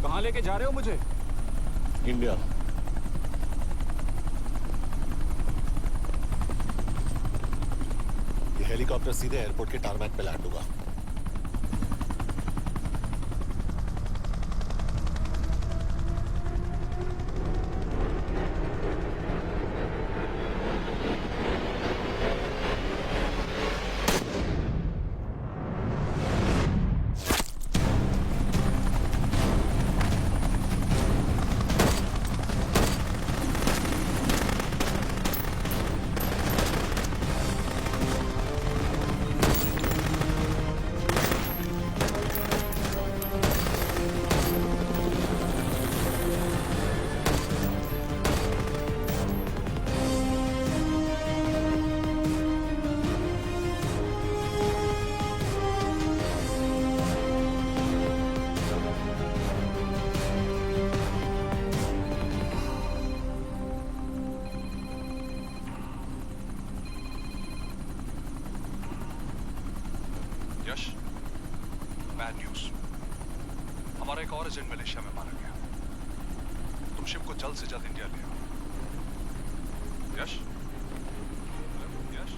कहाँ लेके जा रहे हो मुझे? इंडिया। ये हेलीकॉप्टर सीधे एयरपोर्ट के टारमैक पे लैंड होगा। यश, बैड न्यूज। हमारा एक और एजेंट मलेशिया में मारा गया। तुम शिप को जल्द से जल्द इंडिया ले आओ। यश, यश।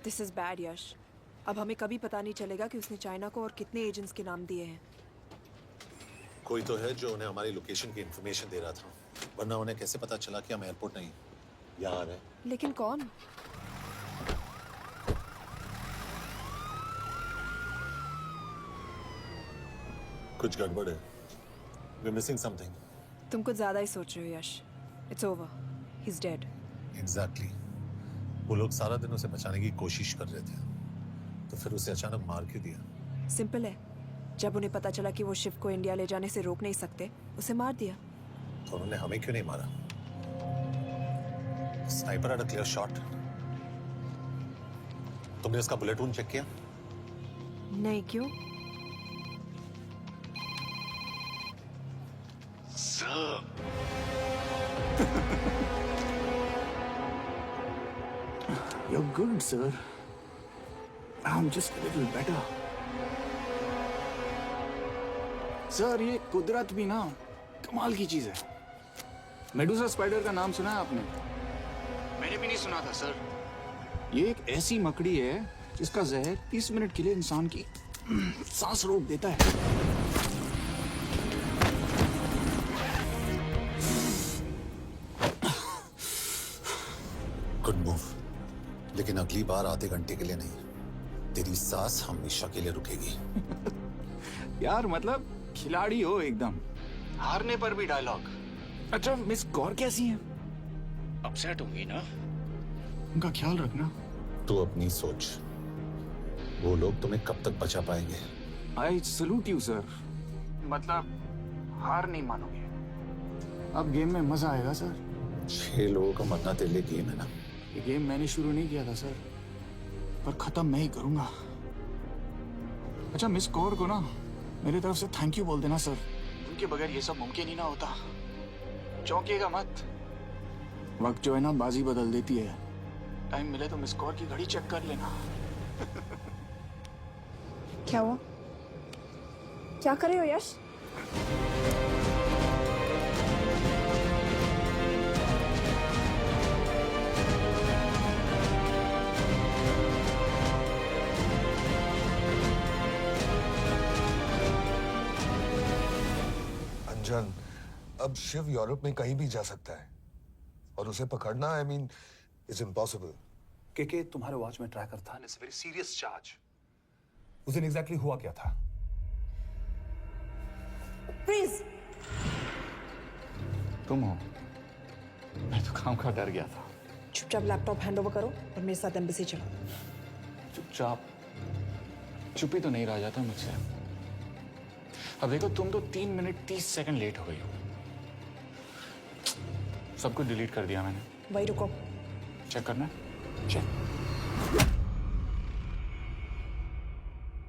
दिस इज बैड यश। अब हमें कभी पता नहीं चलेगा कि उसने चाइना को और कितने एजेंट्स के नाम दिए हैं। कोई तो है जो उन्हें हमारी लोकेशन की इंफॉर्मेशन दे रहा था, वरना उन्हें कैसे पता चला कि हम एयरपोर्ट नहीं यहाँ आ रहे हैं? लेकिन कौन? कुछ गड़बड़ है। We're missing something. तुम कुछ ज्यादा ही सोच रहे हो Yash. It's over, he is dead. Exactly. वो लोग सारा दिन उसे बचाने की कोशिश कर रहे थे, तो फिर उसे अचानक मार क्यों दिया? सिंपल है, जब उन्हें पता चला कि वो शिव को इंडिया ले जाने से रोक नहीं सकते, उसे मार दिया। तो उन्होंने हमें क्यों नहीं मारा? Sniper had a clear shot. तुमने उसका बुलेट वूंड चेक किया? नहीं, क्यों? You're good, sir. I'm just a little better. Sir, ये कुदरत भी ना कमाल की चीज है। मेडुसा स्पाइडर का नाम सुना है आपने? मैंने भी नहीं सुना था सर। ये एक ऐसी मकड़ी है जिसका जहर 30 मिनट के लिए इंसान की सांस रोक देता है। गुड मूव, लेकिन अगली बार आधे घंटे के लिए नहीं, तेरी सांस हमेशा के लिए रुकेगी। यार मतलब खिलाड़ी हो एकदम, हारने पर भी डायलॉग। अच्छा, मिस कौर कैसी हैं? अपसेट होंगी ना? उनका ख्याल रखना। तू अपनी सोच, वो लोग तुम्हें कब तक बचा पाएंगे? I salute you sir. मतलब हार नहीं मानोगे। अब गेम में मजा आएगा सर। 6 लोगों का मरना तेरे लिए गेम है ना? ये गेम मैंने शुरू नहीं किया था सर, पर खत्म मैं ही करूंगा। अच्छा मिस कौर को ना मेरी तरफ से थैंक यू बोल देना सर। उनके बगैर ये सब मुमकिन ही ना होता। चौंकिएगा मत, वक्त जो है ना बाजी बदल देती है। टाइम मिले तो मिस कौर की घड़ी चेक कर लेना। क्या हुआ? क्या कर रहे हो यश? अंजन, अब शिव यूरोप में कहीं भी जा सकता है और उसे पकड़ना आई मीन इज इम्पॉसिबल। के तुम्हारे वॉच में ट्रैकर था, इट्स वेरी सीरियस चार्ज। उस दिन एग्जैक्टली हुआ क्या था? प्लीज। तुम हो? मैं तो काम का डर गया था। चुपचाप लैपटॉप हैंड ओवर करो और मेरे साथ एम्बेसी चलो। चुपचाप? चुप ही तो नहीं रहा जाता मुझसे। अब देखो तुम तो 3 मिनट 30 सेकंड लेट हो गई हो। सब कुछ डिलीट कर दिया मैंने। वही रुको। चेक करना? Check.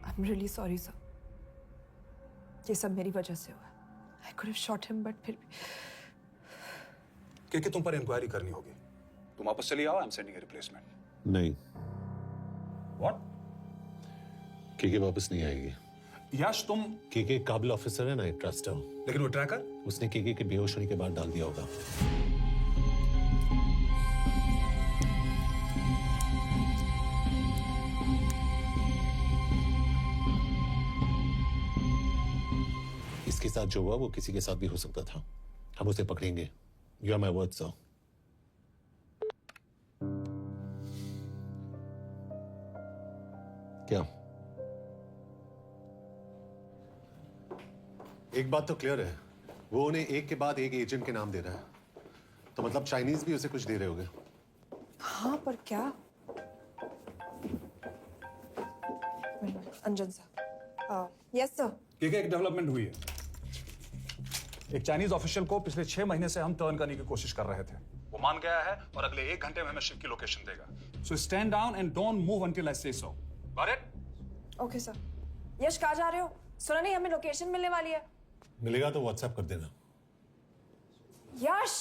I am really sorry sir. ये सब मेरी वजह से हुआ। I could have shot him but फिर भी। के तुम पर इंक्वायरी करनी होगी। तुम वापस चली आओ, I am sending a replacement. नहीं। व्हाट? के वापस नहीं आएगी। यश तुम के काबिल ऑफिसर है ना, ट्रस्ट है। लेकिन वो ट्रैकर? उसने के बेहोश होने के बाद डाल दिया होगा। इसके साथ जो हुआ वो किसी के साथ भी हो सकता था। हम उसे पकड़ेंगे। You are my word sir. क्या? एक बात तो क्लियर है, वो उन्हें एक के बाद एक एजेंट के नाम दे रहा है, तो मतलब चाइनीज भी उसे कुछ दे रहे होंगे। हाँ पर क्या? अंजन सर। Yes sir. एक डेवलपमेंट हुई है। एक चाइनीज ऑफिशियल को पिछले 6 महीने से हम टर्न करने की कोशिश कर रहे थे। वो मान गया है और अगले 1 घंटे में हमें शिव की लोकेशन देगा। So stand down and don't move until I say so. Got it? Okay sir. Yash कहाँ जा रहे हो? सुना नहीं हमें लोकेशन मिलने वाली है। मिलेगा तो व्हाट्सएप कर देना। यश!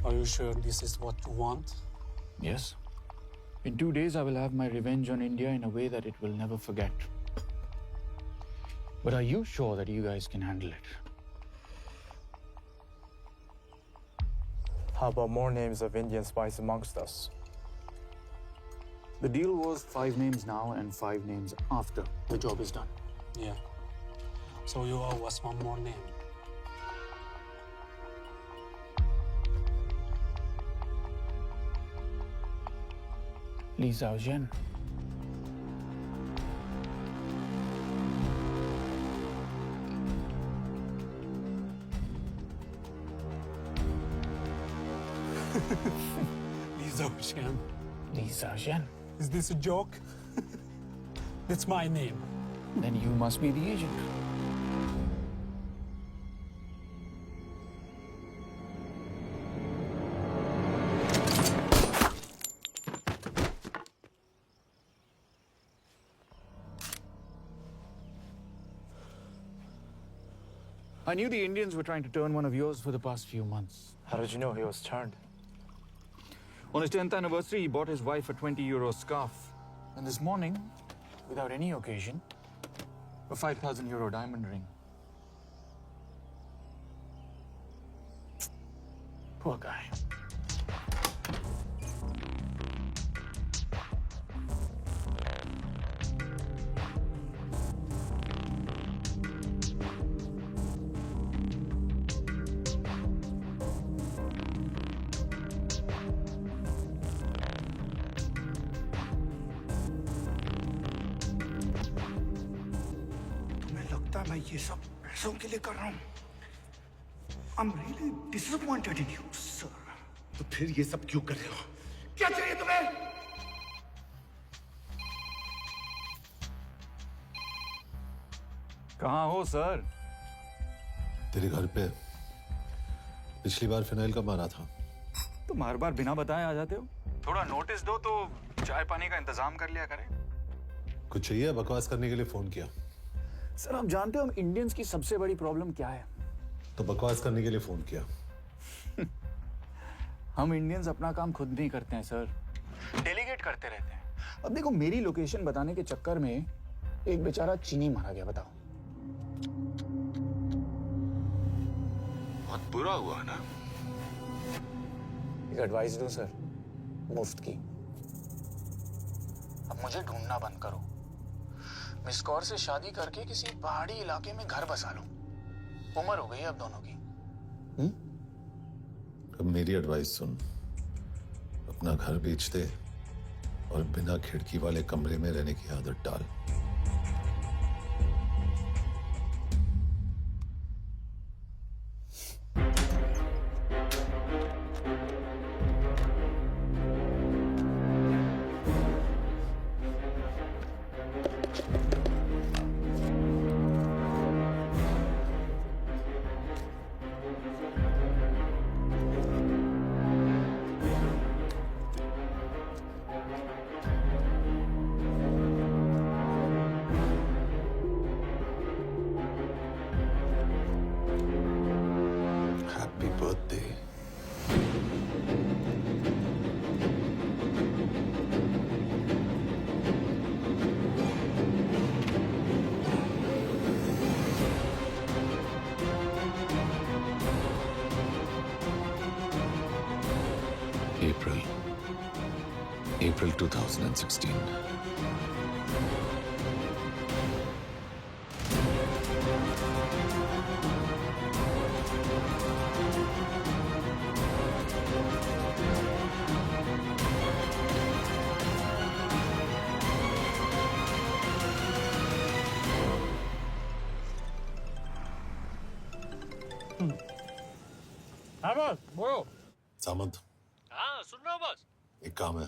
Are you sure this is what you want? Yes. In 2 days, I will have my revenge on India in a way that it will never forget. But are you sure that you guys can handle it? How about more names of Indian spies amongst us? The deal was 5 names now and 5 names after the job is done. Yeah. So you owe us one more name. Li Xiaojian. Li Xiaojian. Li Xiaojian. Is this a joke? That's my name. Then you must be the agent. I knew the Indians were trying to turn one of yours for the past few months. How did you know he was turned? On his 10th anniversary, he bought his wife a 20-euro scarf. And this morning, without any occasion, a 5,000 euro diamond ring. Poor guy. पता मैं ये सब पैसों के लिए कर रहा हूँ। I'm really disappointed in you, sir. तो फिर ये सब क्यों कर रहे हो? क्या चाहिए तुम्हें? कहाँ हो सर? तेरे घर पे पिछली बार फिनाइल का मारा था। तुम हर बार बिना बताए आ जाते हो। थोड़ा नोटिस दो तो चाय पानी का इंतजाम कर लिया करें। कुछ चाहिए? बकवास करने के लिए फोन किया। सर आप जानते हो हम इंडियंस की सबसे बड़ी प्रॉब्लम क्या है? तो बकवास करने के लिए फोन किया। हम इंडियंस अपना काम खुद नहीं करते हैं सर, डेलीगेट करते रहते हैं। अब देखो मेरी लोकेशन बताने के चक्कर में एक बेचारा चीनी मारा गया, बताओ। बहुत बुरा हुआ ना। एक एडवाइस दो सर, मुफ्त की। अब मुझे ढूंढना बंद करो। मिस कौर से शादी करके किसी पहाड़ी इलाके में घर बसा लो। उम्र हो गई है अब दोनों की। अब मेरी एडवाइस सुन, अपना घर बेच दे और बिना खिड़की वाले कमरे में रहने की आदत डाल। Happy birthday. April 2016. हाँ बॉस, बोलो। सामंत, हाँ सुन रहा हूँ बॉस। एक काम है।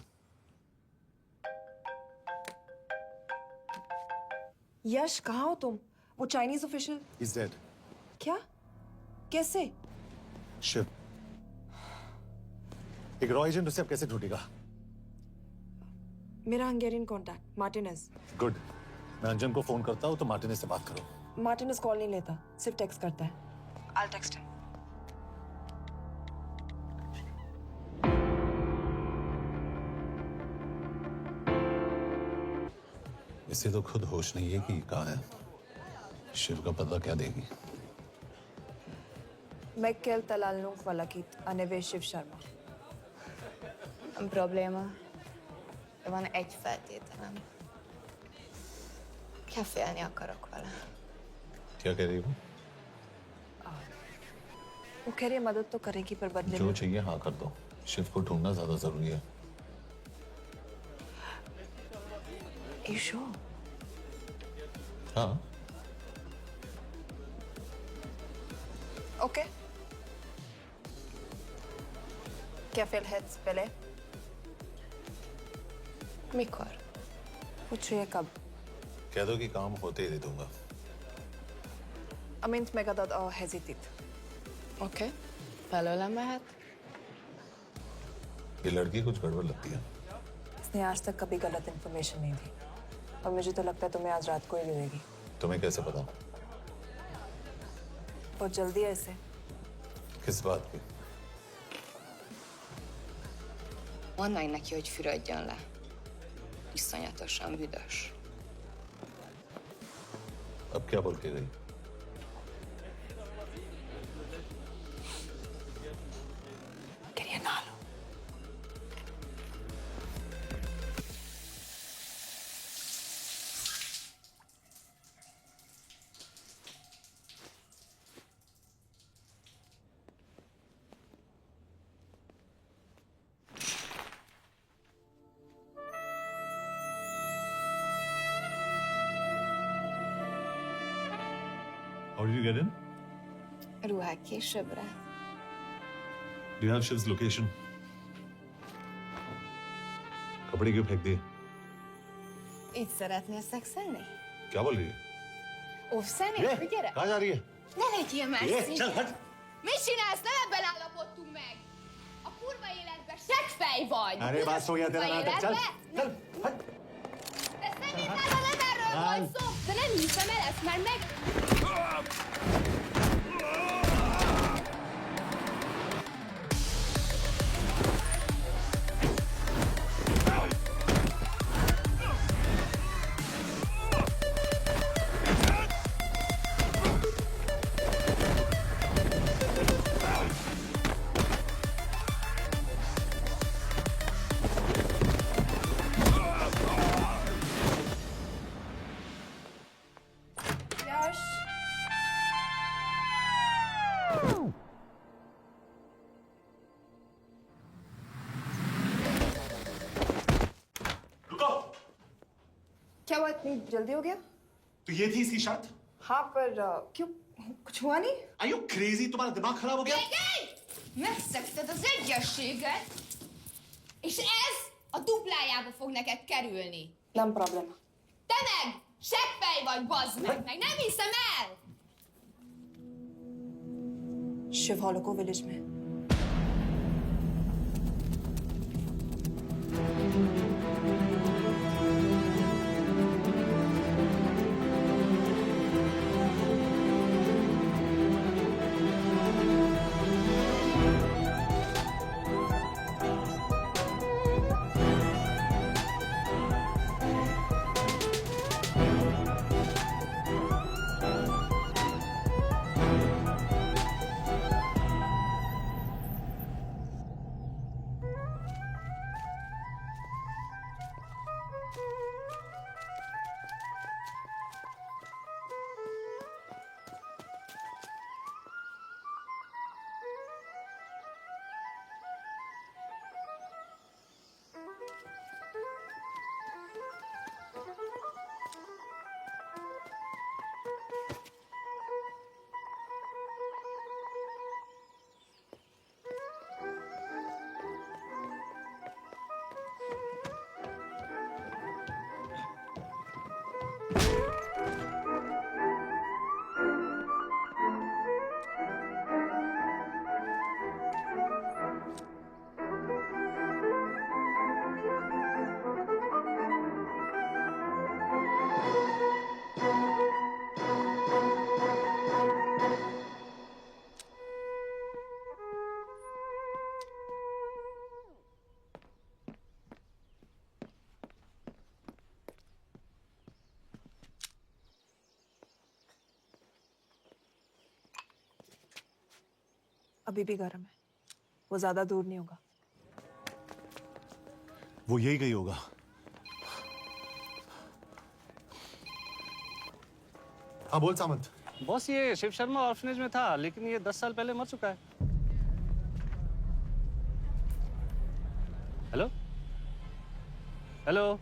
यश कहाँ हो तुम? वो चाइनीज ऑफिशियल। He's dead. क्या? कैसे? शिव, एक रॉ एजेंट उसे अब कैसे ढूंढेगा? मेरा हंगेरियन कॉन्टैक्ट मार्टिनेज। गुड, मैं अंजन को फोन करता हूँ तो मार्टिनेज से बात करो। मार्टिनेज कॉल नहीं लेता, सिर्फ टेक्स्ट करता है। I'll text him. इसे तो खुद होश नहीं है कि कहाँ है। शिव का पता क्या देगी? Mikael Talalnunk valakit, a neve Shiv Sharma. Nem probléma. De van egy feltételem. Kefélni akarok vele. क्या कह रही हो? वो कह रही है मदद तो करेगी पर बदले जो में। चाहिए हाँ कर दो। शिव को ढूंढना ज्यादा जरूरी है। You sure? हाँ। Okay. Kefél heads pele? Mikor? पूछ रही है कब? कह दो कि काम होते ही दे दूंगा। Amint megadad a hezitit. Oké. Belőlem mehet? ये लड़की कुछ गड़बड़ लगती है। इसने आज तक कभी गलत इन्फॉर्मेशन नहीं दी और मुझे तो लगता है तुम्हें आज रात को ही दे देगी। तुम्हें कैसे पता? बहुत जल्दी है इसे। किस बात की? Mondd meg neki, hogy fürödjön le. Iszonyatosan büdös. अब क्या बोल के गई? Quería nalo. How did you get in? Ruhák későbbre. Do you have Shiv's location? कपड़े क्यों फेंक दिए? Így szeretnél szexelni? क्या बोल रही है? Óvszálni? ये, Gyere! कहाँ जा रही है? Ne legyél már ये, színes! चल हट! Mit csinálsz? Nem ebben állapodtunk meg! A kurva életben seggfej vagy! अरे बात हो गया तेरा नाटक, चल! चल! De szerintem nem erről volt szó! De nem hiszem el, ezt már meg... Yash! रुको। क्या हुआ, इतनी जल्दी हो गया? तो ये थी इसकी शर्त? हाँ, पर क्यों, कुछ हुआ नहीं? Are you crazy? तुम्हारा दिमाग खराब हो गया? Megszegted az egyességet, és ez a duplájába fog neked kerülni. Nem problema. Te meg! Seggfej vagy, bazd meg! Nem hiszem el! Shiv Hollow को विलेज में। अभी भी गर्म है, वो ज्यादा दूर नहीं होगा। वो यही गई होगा। हाँ बोल सामंत। बॉस ये शिव शर्मा ऑर्फनेज में था, लेकिन ये 10 साल पहले मर चुका है। Hello hello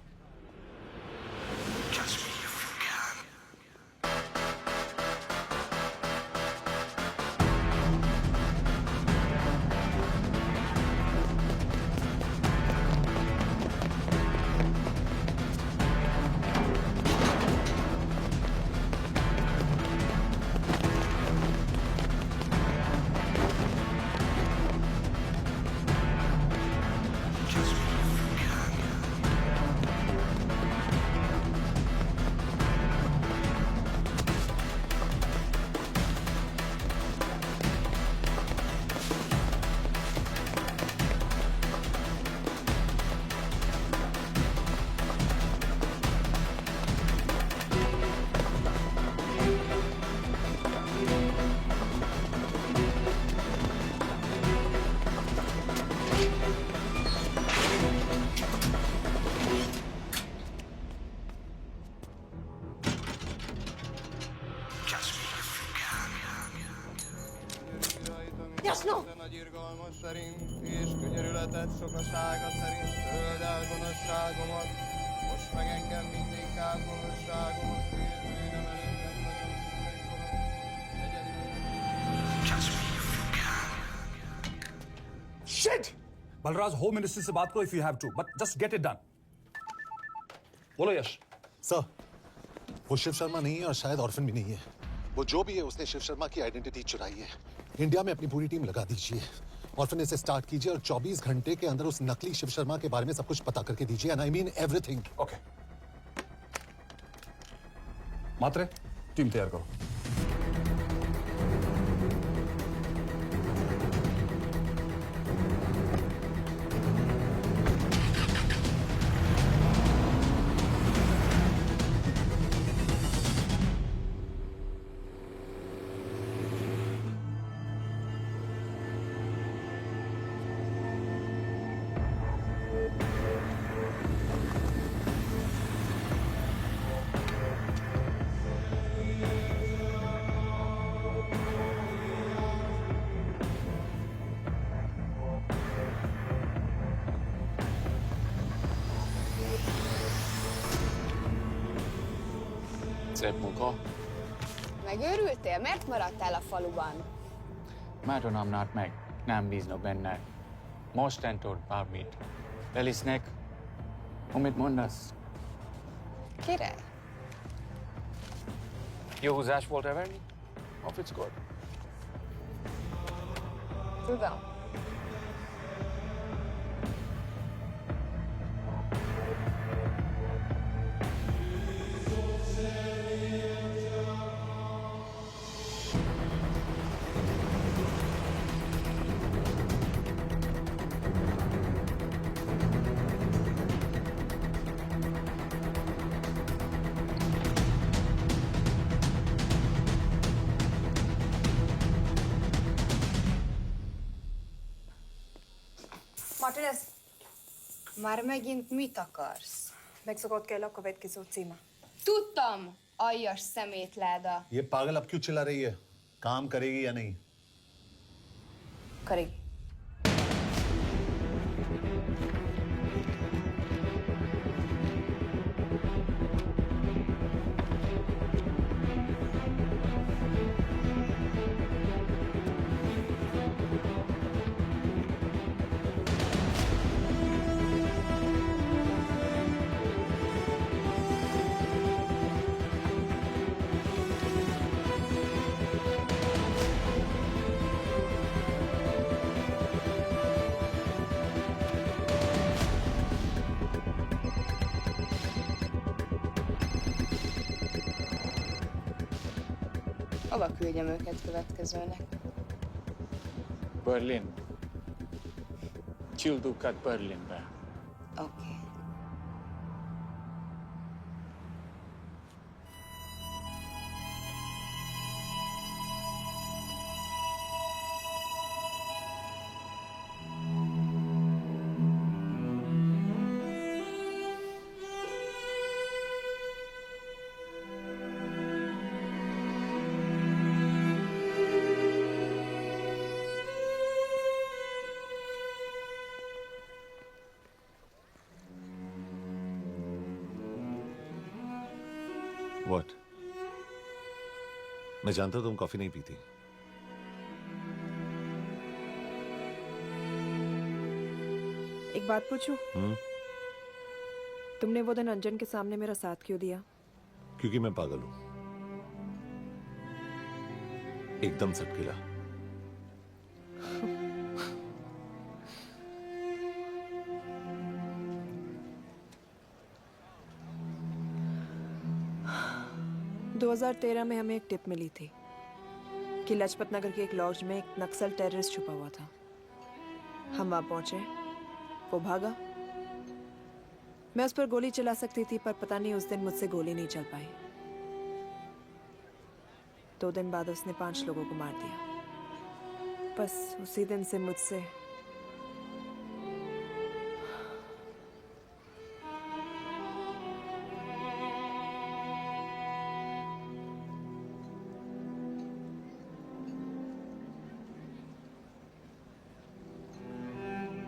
Jasno! Nagy irgalmas szerint és könyörületet sokasága szerint föld el gonoszságomat, most meg engem mindinkább gonoszságomat, és bűnöm előttem nagyon Balraj, home ministry से बात करो if you have to, but just get it done. बोलो Yash. Sir, वो शिव शर्मा नहीं है और शायद orphan भी नहीं है। वो जो भी है उसने शिव शर्मा की आइडेंटिटी चुराई है। इंडिया में अपनी पूरी टीम लगा दीजिए, ऑर्फनेज से स्टार्ट कीजिए और 24 घंटे के अंदर उस नकली शिव शर्मा के बारे में सब कुछ पता करके दीजिए। And I mean everything. Okay Mhatre, team तैयार करो। Szép munka. Megőrültél? Miért maradtál a faluban? Mert nem nárt meg. Nem bíznak benne. Mostantól bármit. Elisnek. Amit mondasz? Király. Jó húzás volt everni? Off it's good. Tudom. Martinez, Már megint mit akarsz? megszokott kell a Kuwait ki címa. Tudtam, aljas szemétláda. ये पागल अब क्यों चिल्ला रही है? काम करेगी या नहीं? करेगी। Hova küldjem őket következőnek? Berlin. Küldőket Berlinbe. Oké. What? मैं जानता हूं तुम कॉफी नहीं पीती। एक बात पूछूं? तुमने वो दिन अंजन के सामने मेरा साथ क्यों दिया? क्योंकि मैं पागल हूं, एकदम सटकिला। – 2013 में हमें एक टिप मिली थी कि लाजपत नगर के एक लॉज में एक नक्सल टेररिस्ट छुपा हुआ था। हम वहां पहुंचे, वो भागा। मैं उस पर गोली चला सकती थी, पर पता नहीं उस दिन मुझसे गोली नहीं चल पाई। 2 दिन बाद उसने 5 लोगों को मार दिया। बस उसी दिन से मुझसे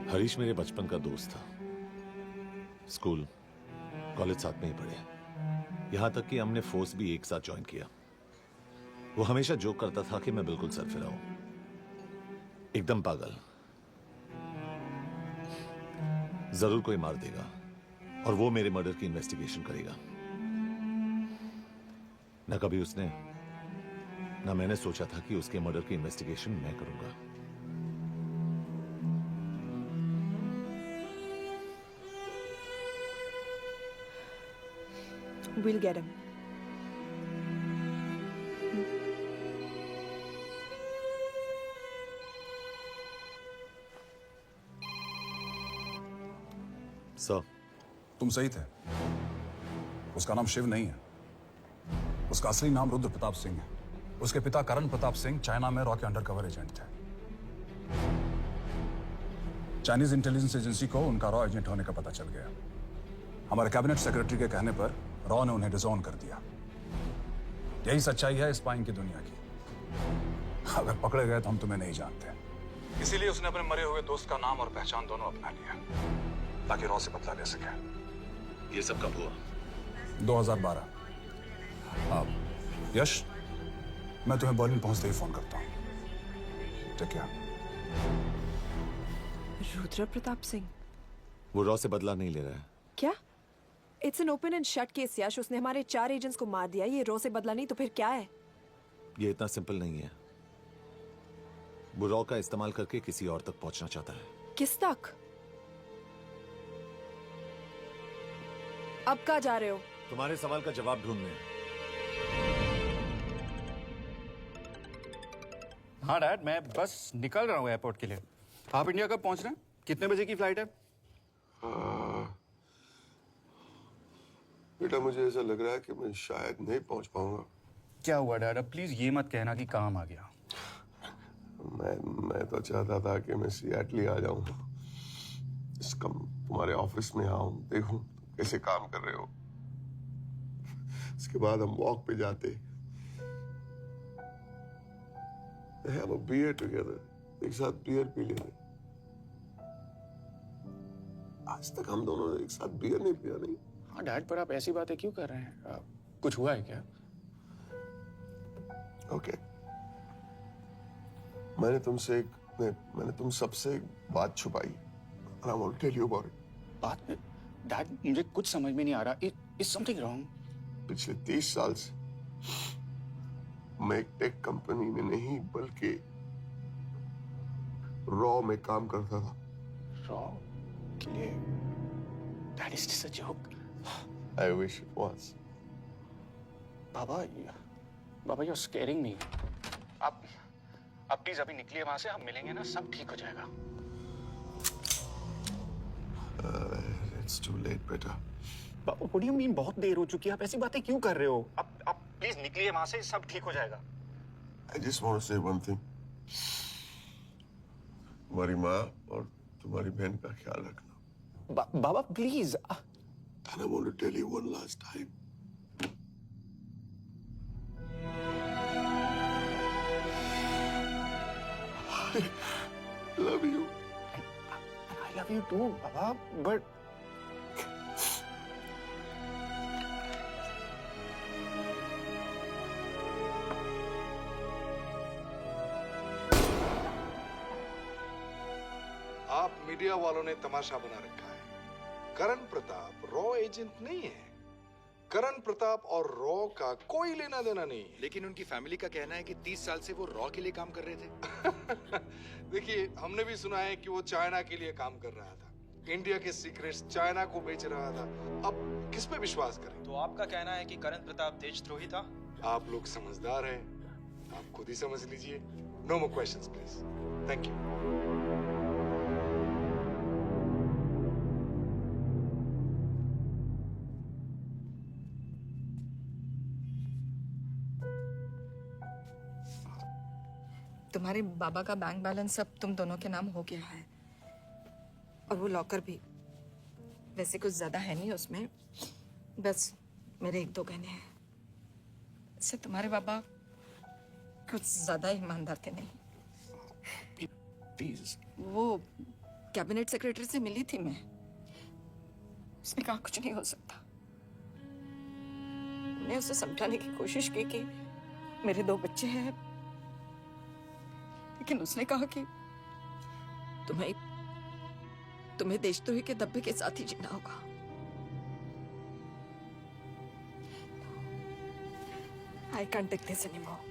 हरीश मेरे बचपन का दोस्त था। स्कूल, कॉलेज साथ में ही पढ़े। यहां तक कि हमने फोर्स भी एक साथ ज्वाइन किया। वो हमेशा जोक करता था कि मैं बिल्कुल सरफिरा हूं, एकदम पागल। जरूर कोई मार देगा और वो मेरे मर्डर की इन्वेस्टिगेशन करेगा। न कभी उसने न मैंने सोचा था कि उसके मर्डर की इन्वेस्टिगेशन मैं करूंगा। We'll get him. सर, तुम सही थे। उसका नाम शिव नहीं है। उसका असली नाम रुद्र प्रताप सिंह है। उसके पिता करण प्रताप सिंह चाइना में रॉ के अंडरकवर एजेंट थे। चाइनीज इंटेलिजेंस एजेंसी को उनका रॉ एजेंट होने का पता चल गया। हमारे कैबिनेट सेक्रेटरी के कहने पर रॉ ने उन्हें डिसऑन कर दिया। यही सच्चाई है स्पाइंग की दुनिया की। अगर पकड़े गए तो हम तुम्हें नहीं जानते, इसीलिए उसने अपने मरे हुए दोस्त का नाम और पहचान दोनों अपना लिया ताकि रॉ से बदला ले सके। ये सब कब हुआ? 2012। अब यश, मैं तुम्हें बर्लिन पहुंचते ही फोन करता हूं। ठीक है? रुद्र प्रताप सिंह वो रॉ से बदला नहीं ले रहा है। क्या? It's an open and shut case Yash. उसने हमारे 4 एजेंट्स को मार दिया। ये रॉ से बदला नहीं तो फिर क्या है? ये इतना सिंपल नहीं है। वो रॉ का इस्तेमाल करके किसी और तक पहुंचना चाहता है। किस तक? अब कहाँ जा रहे हो? तुम्हारे सवाल का जवाब ढूंढने। हाँ डैड, मैं बस निकल रहा हूँ एयरपोर्ट के लिए। आप इंडिया कब पहुंच रहे हैं? कितने बजे की फ्लाइट है? बेटा, मुझे ऐसा लग रहा है कि मैं शायद नहीं पहुंच पाऊंगा। क्या हुआ डैड? अब प्लीज ये मत कहना कि काम आ गया। मैं तो चाहता था कि मैं सिएटल आ जाऊं, तुम्हारे ऑफिस में आऊं, देखूं कैसे काम कर रहे हो। इसके बाद हम वॉक पे जाते, have a beer together, एक साथ बियर पी लेते। आज तक हम दोनों ने एक साथ बियर नहीं पिया। नहीं? हाँ डैड, पर आप ऐसी बातें क्यों कर रहे हैं? कुछ हुआ है क्या? ओके, मैंने तुम सबसे एक बात छुपाई। And I want to tell you about it. बात? डैड, मुझे कुछ समझ में नहीं आ रहा। Is something wrong? पिछले 30 साल से मैं एक टेक कंपनी में नहीं बल्कि रॉ में काम करता था। रॉ के लिए? That is just a joke. I wish it was. Baba, you're scaring me. आप प्लीज अभी निकलिए वहां से। हम मिलेंगे ना, सब ठीक हो जाएगा। It's too late, बेटा। What do you mean बहुत देर हो चुकी है? आप ऐसी बातें क्यों कर रहे हो? आप प्लीज निकलिए वहां से, सब ठीक हो जाएगा। I just want to say one thing. तुम्हारी माँ और तुम्हारी बहन का ख्याल रखना। बाबा please. And I want to tell you one last time. I love you. I love you too, Baba, but आप मीडिया वालों ने तमाशा बना रखा है। करण प्रताप रॉ एजेंट नहीं है। करण प्रताप और रॉ का कोई लेना देना नहीं है। लेकिन उनकी फैमिली का कहना है कि 30 साल से वो रॉ के लिए काम कर रहे थे। देखिए, हमने भी सुना है कि वो चाइना के लिए काम कर रहा था, इंडिया के सीक्रेट्स चाइना को बेच रहा था। अब किस पे विश्वास करें? तो आपका कहना है कि करण प्रताप देशद्रोही था? आप लोग समझदार हैं, आप खुद ही समझ लीजिए। No more questions please. Thank you. तुम्हारे बाबा का बैंक बैलेंस सब तुम दोनों के नाम हो गया है, और वो लॉकर भी। वैसे कुछ ज्यादा है नहीं उसमें, बस मेरे 1-2 गहने हैं। इससे तुम्हारे बाबा कुछ ज्यादा ईमानदार थे नहीं। प्लीज। वो कैबिनेट सेक्रेटरी से मिली थी मैं, उसने कहा कुछ नहीं हो सकता। मैंने उसे समझाने की कोशिश की कि मेरे 2 बच्चे हैं, लेकिन उसने कहा कि तुम्हें देशद्रोही के दब्बे के साथ ही जीना होगा। I can't take this anymore.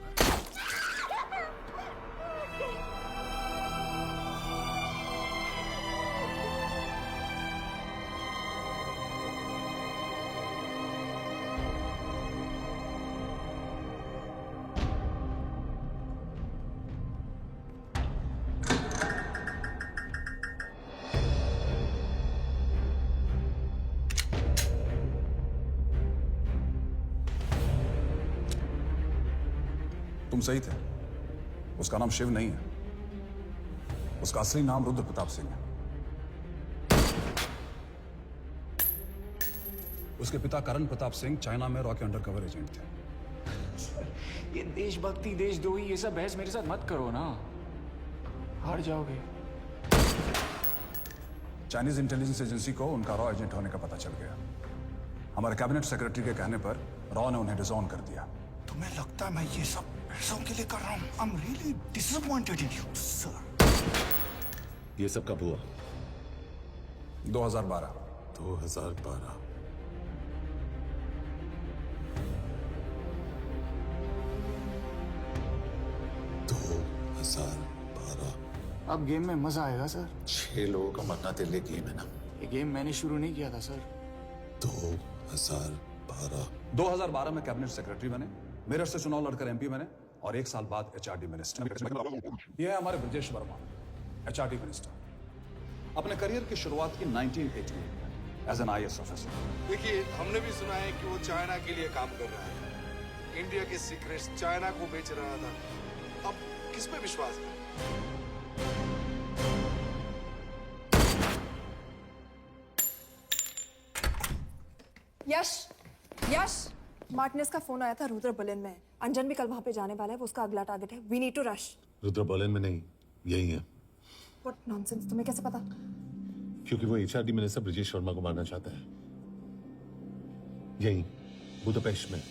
तुम सही थे। उसका नाम शिव नहीं है, उसका असली नाम रुद्र प्रताप सिंह है। उसके पिता करण प्रताप सिंह चाइना में रॉ के अंडरकवर एजेंट थे। ये देशभक्ति देशद्रोही ये सब बहस मेरे साथ मत करो ना, हार जाओगे। चाइनीज इंटेलिजेंस एजेंसी को उनका रॉ एजेंट होने का पता चल गया। हमारे कैबिनेट सेक्रेटरी के कहने पर रॉ ने उन्हें डिसऑन कर दिया। तुम्हें लगता है मैं ये सब पैसों के लिए कर रहा हूँ? I'm really disappointed in you, sir. ये सब कब हुआ? 2012। 2012। अब गेम में मजा आएगा सर। 6 लोगों का मरना तेरे लिए गेम है ना? ये गेम मैंने शुरू नहीं किया था सर। 2012। 2012 में कैबिनेट सेक्रेटरी बने, मेरठ से चुनाव लड़कर एमपी बने और 1 साल बाद एचआरडी मिनिस्टर। यह है हमारे ब्रजेश वर्मा, एचआरडी मिनिस्टर। अपने करियर की शुरुआत की 1980 में एज एन IAS ऑफिसर। देखिए, हमने भी सुना है कि वो चाइना के लिए काम कर रहा है, इंडिया के सीक्रेट्स चाइना को बेच रहा था। अब किस पे विश्वास है? यश, यश, मार्टिनेस का फोन आया था रुद्र बर्लिन में। अंजन भी कल वहां पे जाने वाला है, वो उसका अगला टारगेट है। We need to rush. Rudra Berlin में नहीं, यही है। व्हाट नॉनसेंस, तुम्हें कैसे पता? क्योंकि वो एचआरडी मिनिस्टर ब्रजेश वर्मा को मारना चाहता है, यही बुदापेस्ट में।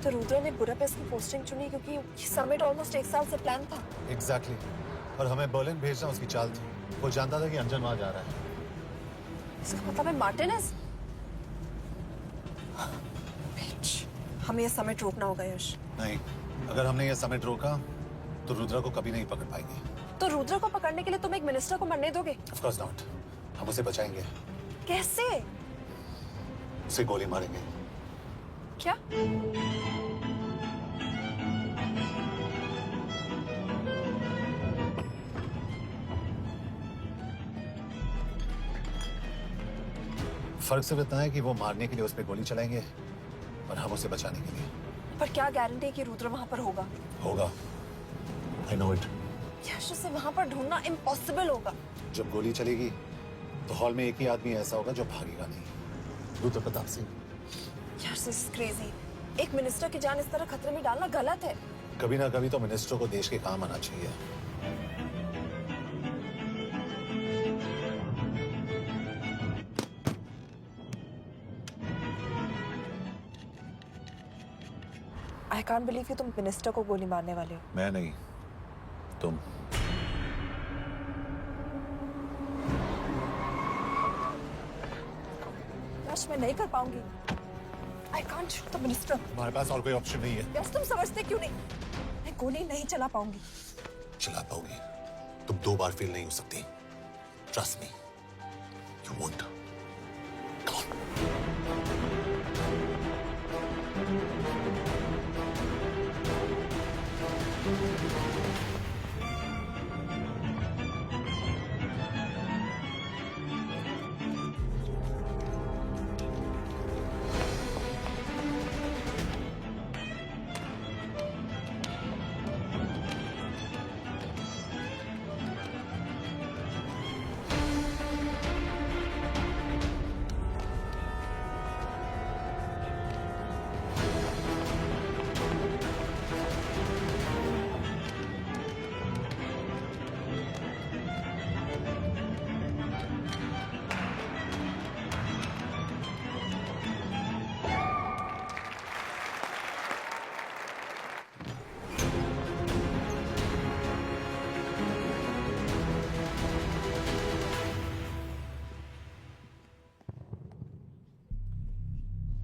तो रुद्र ने बुडापेस्ट की पोस्टिंग चुनी क्योंकि ये समिट ऑलमोस्ट 1 साल से प्लान था। एग्जैक्टली। और हमें बर्लिन भेजना उसकी चाल थी। वो जानता था कि अंजन वहां जा रहा है। इसका मतलब है मार्टिनेस? हमें ये समिट रोकना होगा यश। नहीं, अगर हमने ये समिट रोका तो रुद्र को कभी नहीं पकड़ पाएंगे। तो रुद्र को पकड़ने के लिए तुम एक मिनिस्टर को मरने दोगे? Of course not. हम उसे बचाएंगे। कैसे? उसे गोली मारेंगे। क्या? फर्क सिर्फ इतना है कि वो मारने के लिए उस पर गोली चलाएंगे और हम उसे बचाने के लिए। पर क्या गारंटी है कि रुद्र वहां पर होगा? होगा। I know it. यश से वहां पर ढूंढना इम्पॉसिबल होगा। जब गोली चलेगी तो हॉल में एक ही आदमी ऐसा होगा जो भागेगा नहीं। रुद्र प्रताप सिंह। यश दिस इज क्रेजी। एक मिनिस्टर की जान इस तरह खतरे में डालना गलत है। कभी ना कभी तो मिनिस्टर को देश के काम आना चाहिए। I can't believe कि तुम मिनिस्टर को गोली मारने वाले हो। मैं नहीं, तुम। यश मैं नहीं कर पाऊंगी। I can't shoot the minister। हमारे पास और कोई ऑप्शन नहीं है। यश तुम समझते क्यों नहीं? मैं गोली नहीं चला पाऊंगी। चला पाओगी। तुम 2 बार फेल नहीं हो सकती। Trust me, you won't।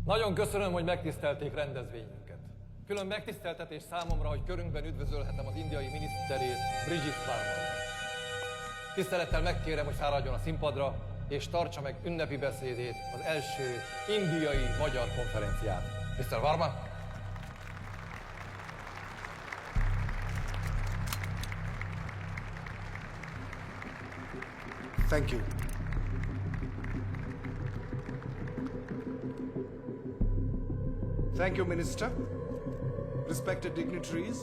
Nagyon köszönöm, hogy megtisztelték rendezvényünket. Külön megtiszteltetés számomra, hogy körünkben üdvözölhetem az indiai miniszterét, Brigitte Varma. Tisztelettel megkérem, hogy fáradjon a színpadra, és tartsa meg ünnepi beszédét az első indiai-magyar konferencián. Mr. Varma? Thank you. Thank you, Minister. Respected dignitaries,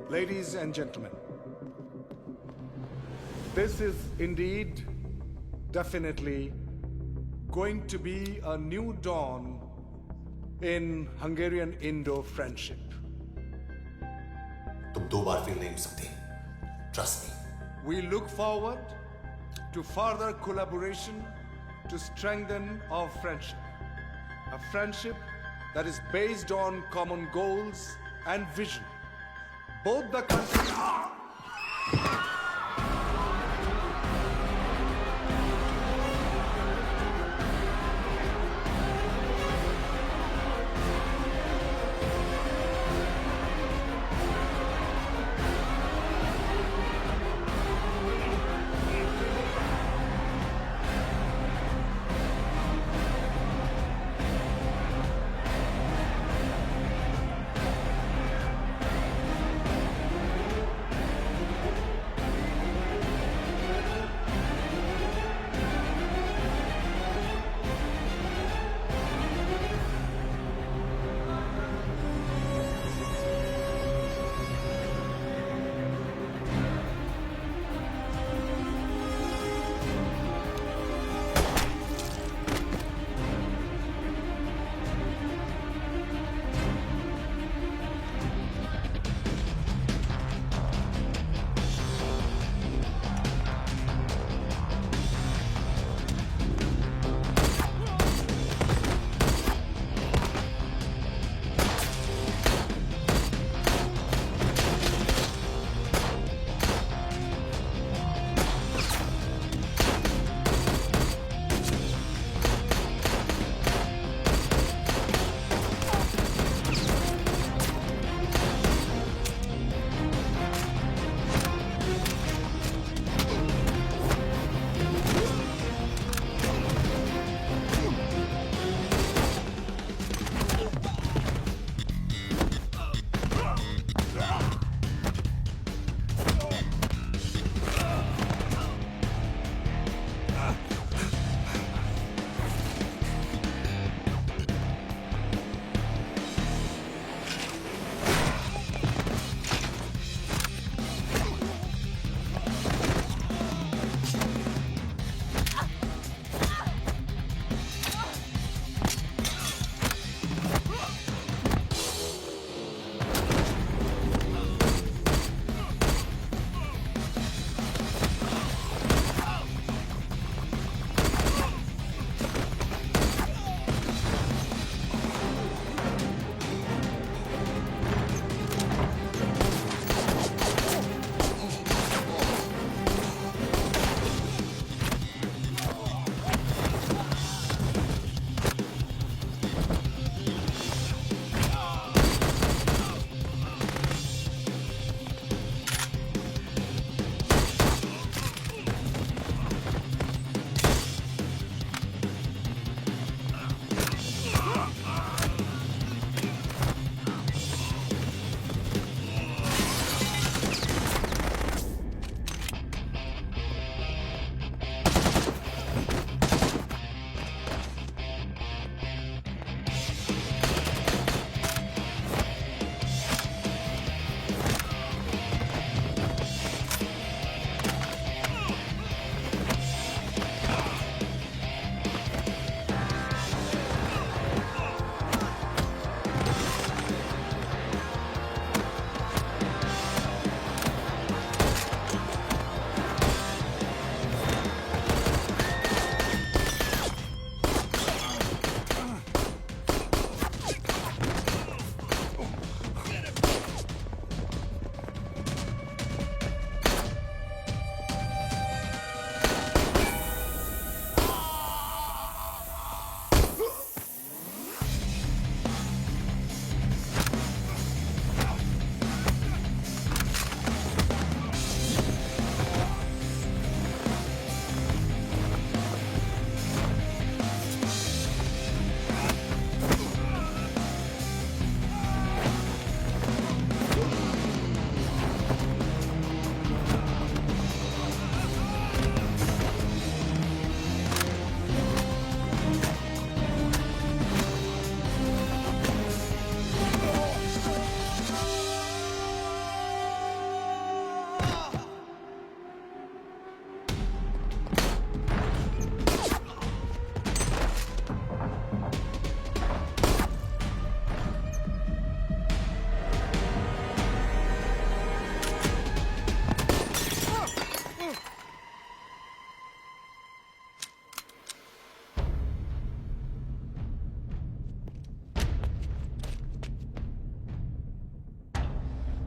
ladies and gentlemen. This is indeed, definitely, going to be a new dawn in Hungarian-Indo friendship. तुम 2 बार fail नहीं हो सकती। Trust me. We look forward to further collaboration to strengthen our friendship. A friendship that is based on common goals and vision. Both the countries...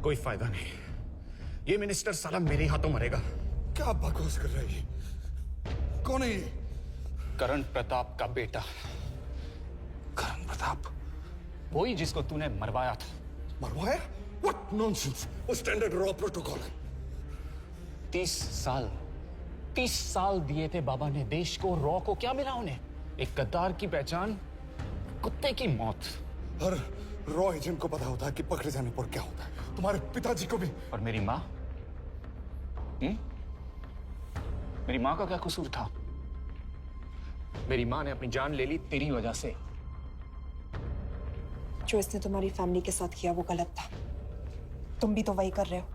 कोई फायदा नहीं। ये minister साला मेरे हाथों मरेगा। क्या बकवास कर रहा है ये? कौन है ये? करण प्रताप का बेटा। करण प्रताप? वही जिसको तूने मरवाया था। मरवाया? What nonsense! वो स्टैंडर्ड रॉ प्रोटोकॉल है। 30 साल दिए थे बाबा ने देश को। रॉ को क्या मिला उन्हें? एक गद्दार की पहचान, कुत्ते की मौत। हर रॉ एजेंट को पता होता है कि पकड़े जाने पर क्या होता है। तुम्हारे पिताजी को भी। और मेरी माँ? मेरी माँ का क्या कसूर था? मेरी माँ ने अपनी जान ले ली तेरी वजह से। जो इसने तुम्हारी फैमिली के साथ किया वो गलत था। तुम भी तो वही कर रहे हो।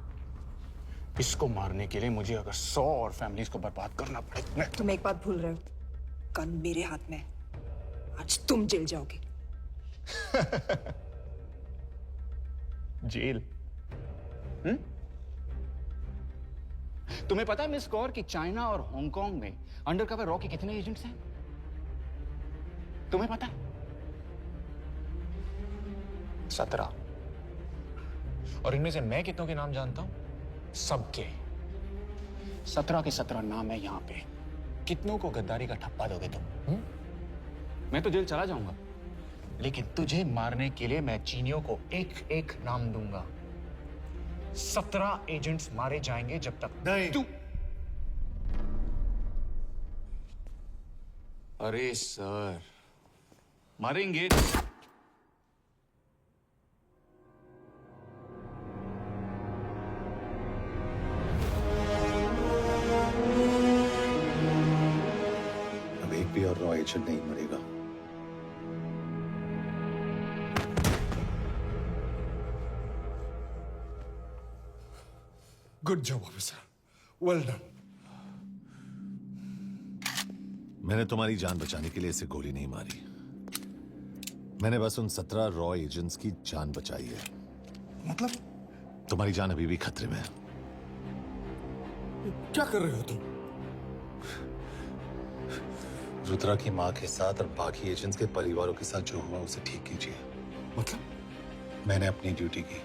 इसको मारने के लिए मुझे अगर 100 और फैमिलीज को बर्बाद करना पड़े। तुम एक बात भूल रहे हो, गन मेरे हाथ में है। आज तुम जेल जाओगे। जेल? तुम्हें पता है मिस कौर कि चाइना और हांगकांग में अंडरकवर रॉ के कितने एजेंट्स हैं? तुम्हें पता है? 17। और इनमें से मैं कितनों के नाम जानता हूं? सबके। 17 के 17 नाम है यहां पे। कितनों को गद्दारी का ठप्पा दोगे तुम? मैं तो जेल चला जाऊंगा, लेकिन तुझे मारने के लिए मैं चीनियों को एक एक नाम दूंगा। 17 एजेंट्स मारे जाएंगे जब तक नहीं। तू। अरे सर, मारेंगे। अब एक भी और रॉ एजेंट नहीं मरेगा। Good job officer, well done. मैंने तुम्हारी जान बचाने के लिए इसे गोली नहीं मारी। मैंने बस उन 17 रॉ एजेंट्स की जान बचाई है। मतलब? तुम्हारी जान अभी भी खतरे में है। क्या कर रहे हो तुम? रुद्रा की मां के साथ और बाकी एजेंट्स के परिवारों के साथ जो हुआ उसे ठीक कीजिए। मतलब? मैंने अपनी ड्यूटी की,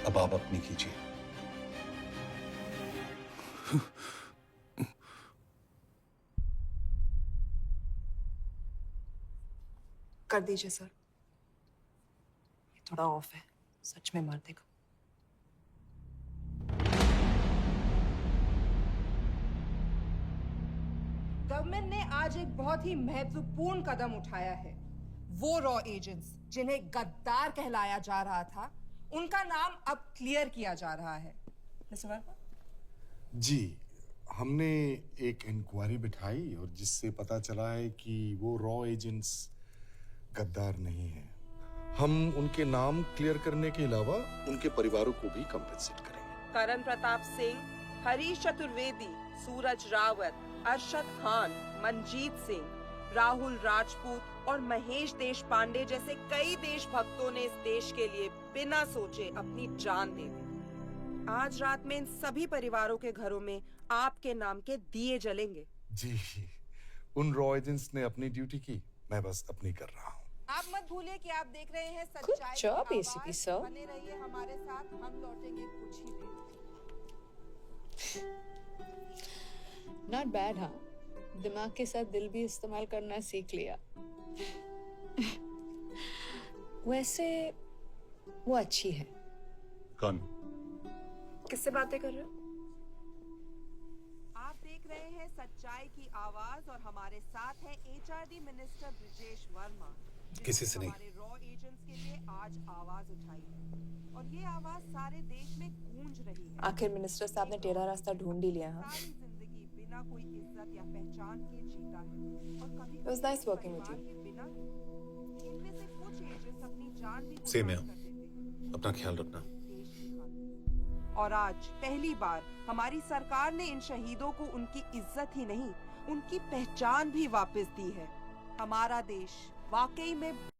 अब आप अपनी कीजिए। कर दीजिए सर। ये थोड़ा ऑफ है, सच में मार देगा। गवर्नमेंट ने आज एक बहुत ही महत्वपूर्ण कदम उठाया है। वो रॉ एजेंट्स जिन्हें गद्दार कहलाया जा रहा था, उनका नाम अब क्लियर किया जा रहा है। मिस्टर वर्मा? जी, हमने एक इंक्वायरी बिठाई और जिससे पता चला है कि वो रॉ एजेंट्स गद्दार नहीं है। हम उनके नाम क्लियर करने के अलावा उनके परिवारों को भी कंपेंसेट करेंगे। करण प्रताप सिंह, हरीश चतुर्वेदी, सूरज रावत, अरशद खान, मनजीत सिंह, राहुल राजपूत और महेश देश पांडे जैसे कई देशभक्तों ने इस देश के लिए बिना सोचे अपनी जान दे दी। आज रात में इन सभी परिवारों के घरों में आपके नाम के दिए जलेंगे। जी, उन रॉ एजेंट्स ने अपनी ड्यूटी की, मैं बस अपनी कर रहा हूँ। आप मत भूलिए कि आप देख रहे हैं सच्चाई की आवाज। बने रहिए हमारे साथ, हम लौटेंगे कुछ ही देर। नॉट बैड, हाँ। दिमाग के साथ दिल भी इस्तेमाल करना सीख लिया। वैसे वो अच्छी है। कौन? किससे बातें कर रहे हो? आप देख रहे हैं सच्चाई की आवाज और हमारे साथ है एचआरडी मिनिस्टर ब्रिजेश वर्मा। किसी से नहीं। हमारे रॉ एजेंट्स के लिए आज आवाज उठाई है और ये आवाज सारे देश में गूंज रही है। आखिर मिनिस्टर साहब ने टेढ़ा रास्ता ढूंढ ही लिया। हाँ, सारी जिंदगी बिना कोई इज्जत या पहचान के जीता है और कभी It was nice working with you. इनमें से कुछ एजेंट्स अपनी जान भी सेम है। अपना ख्याल रखना। और आज पहली बार हमारी सरकार ने इन शहीदों को उनकी इज्जत ही नहीं, उनकी पहचान भी वापस दी है। हमारा देश वाकई में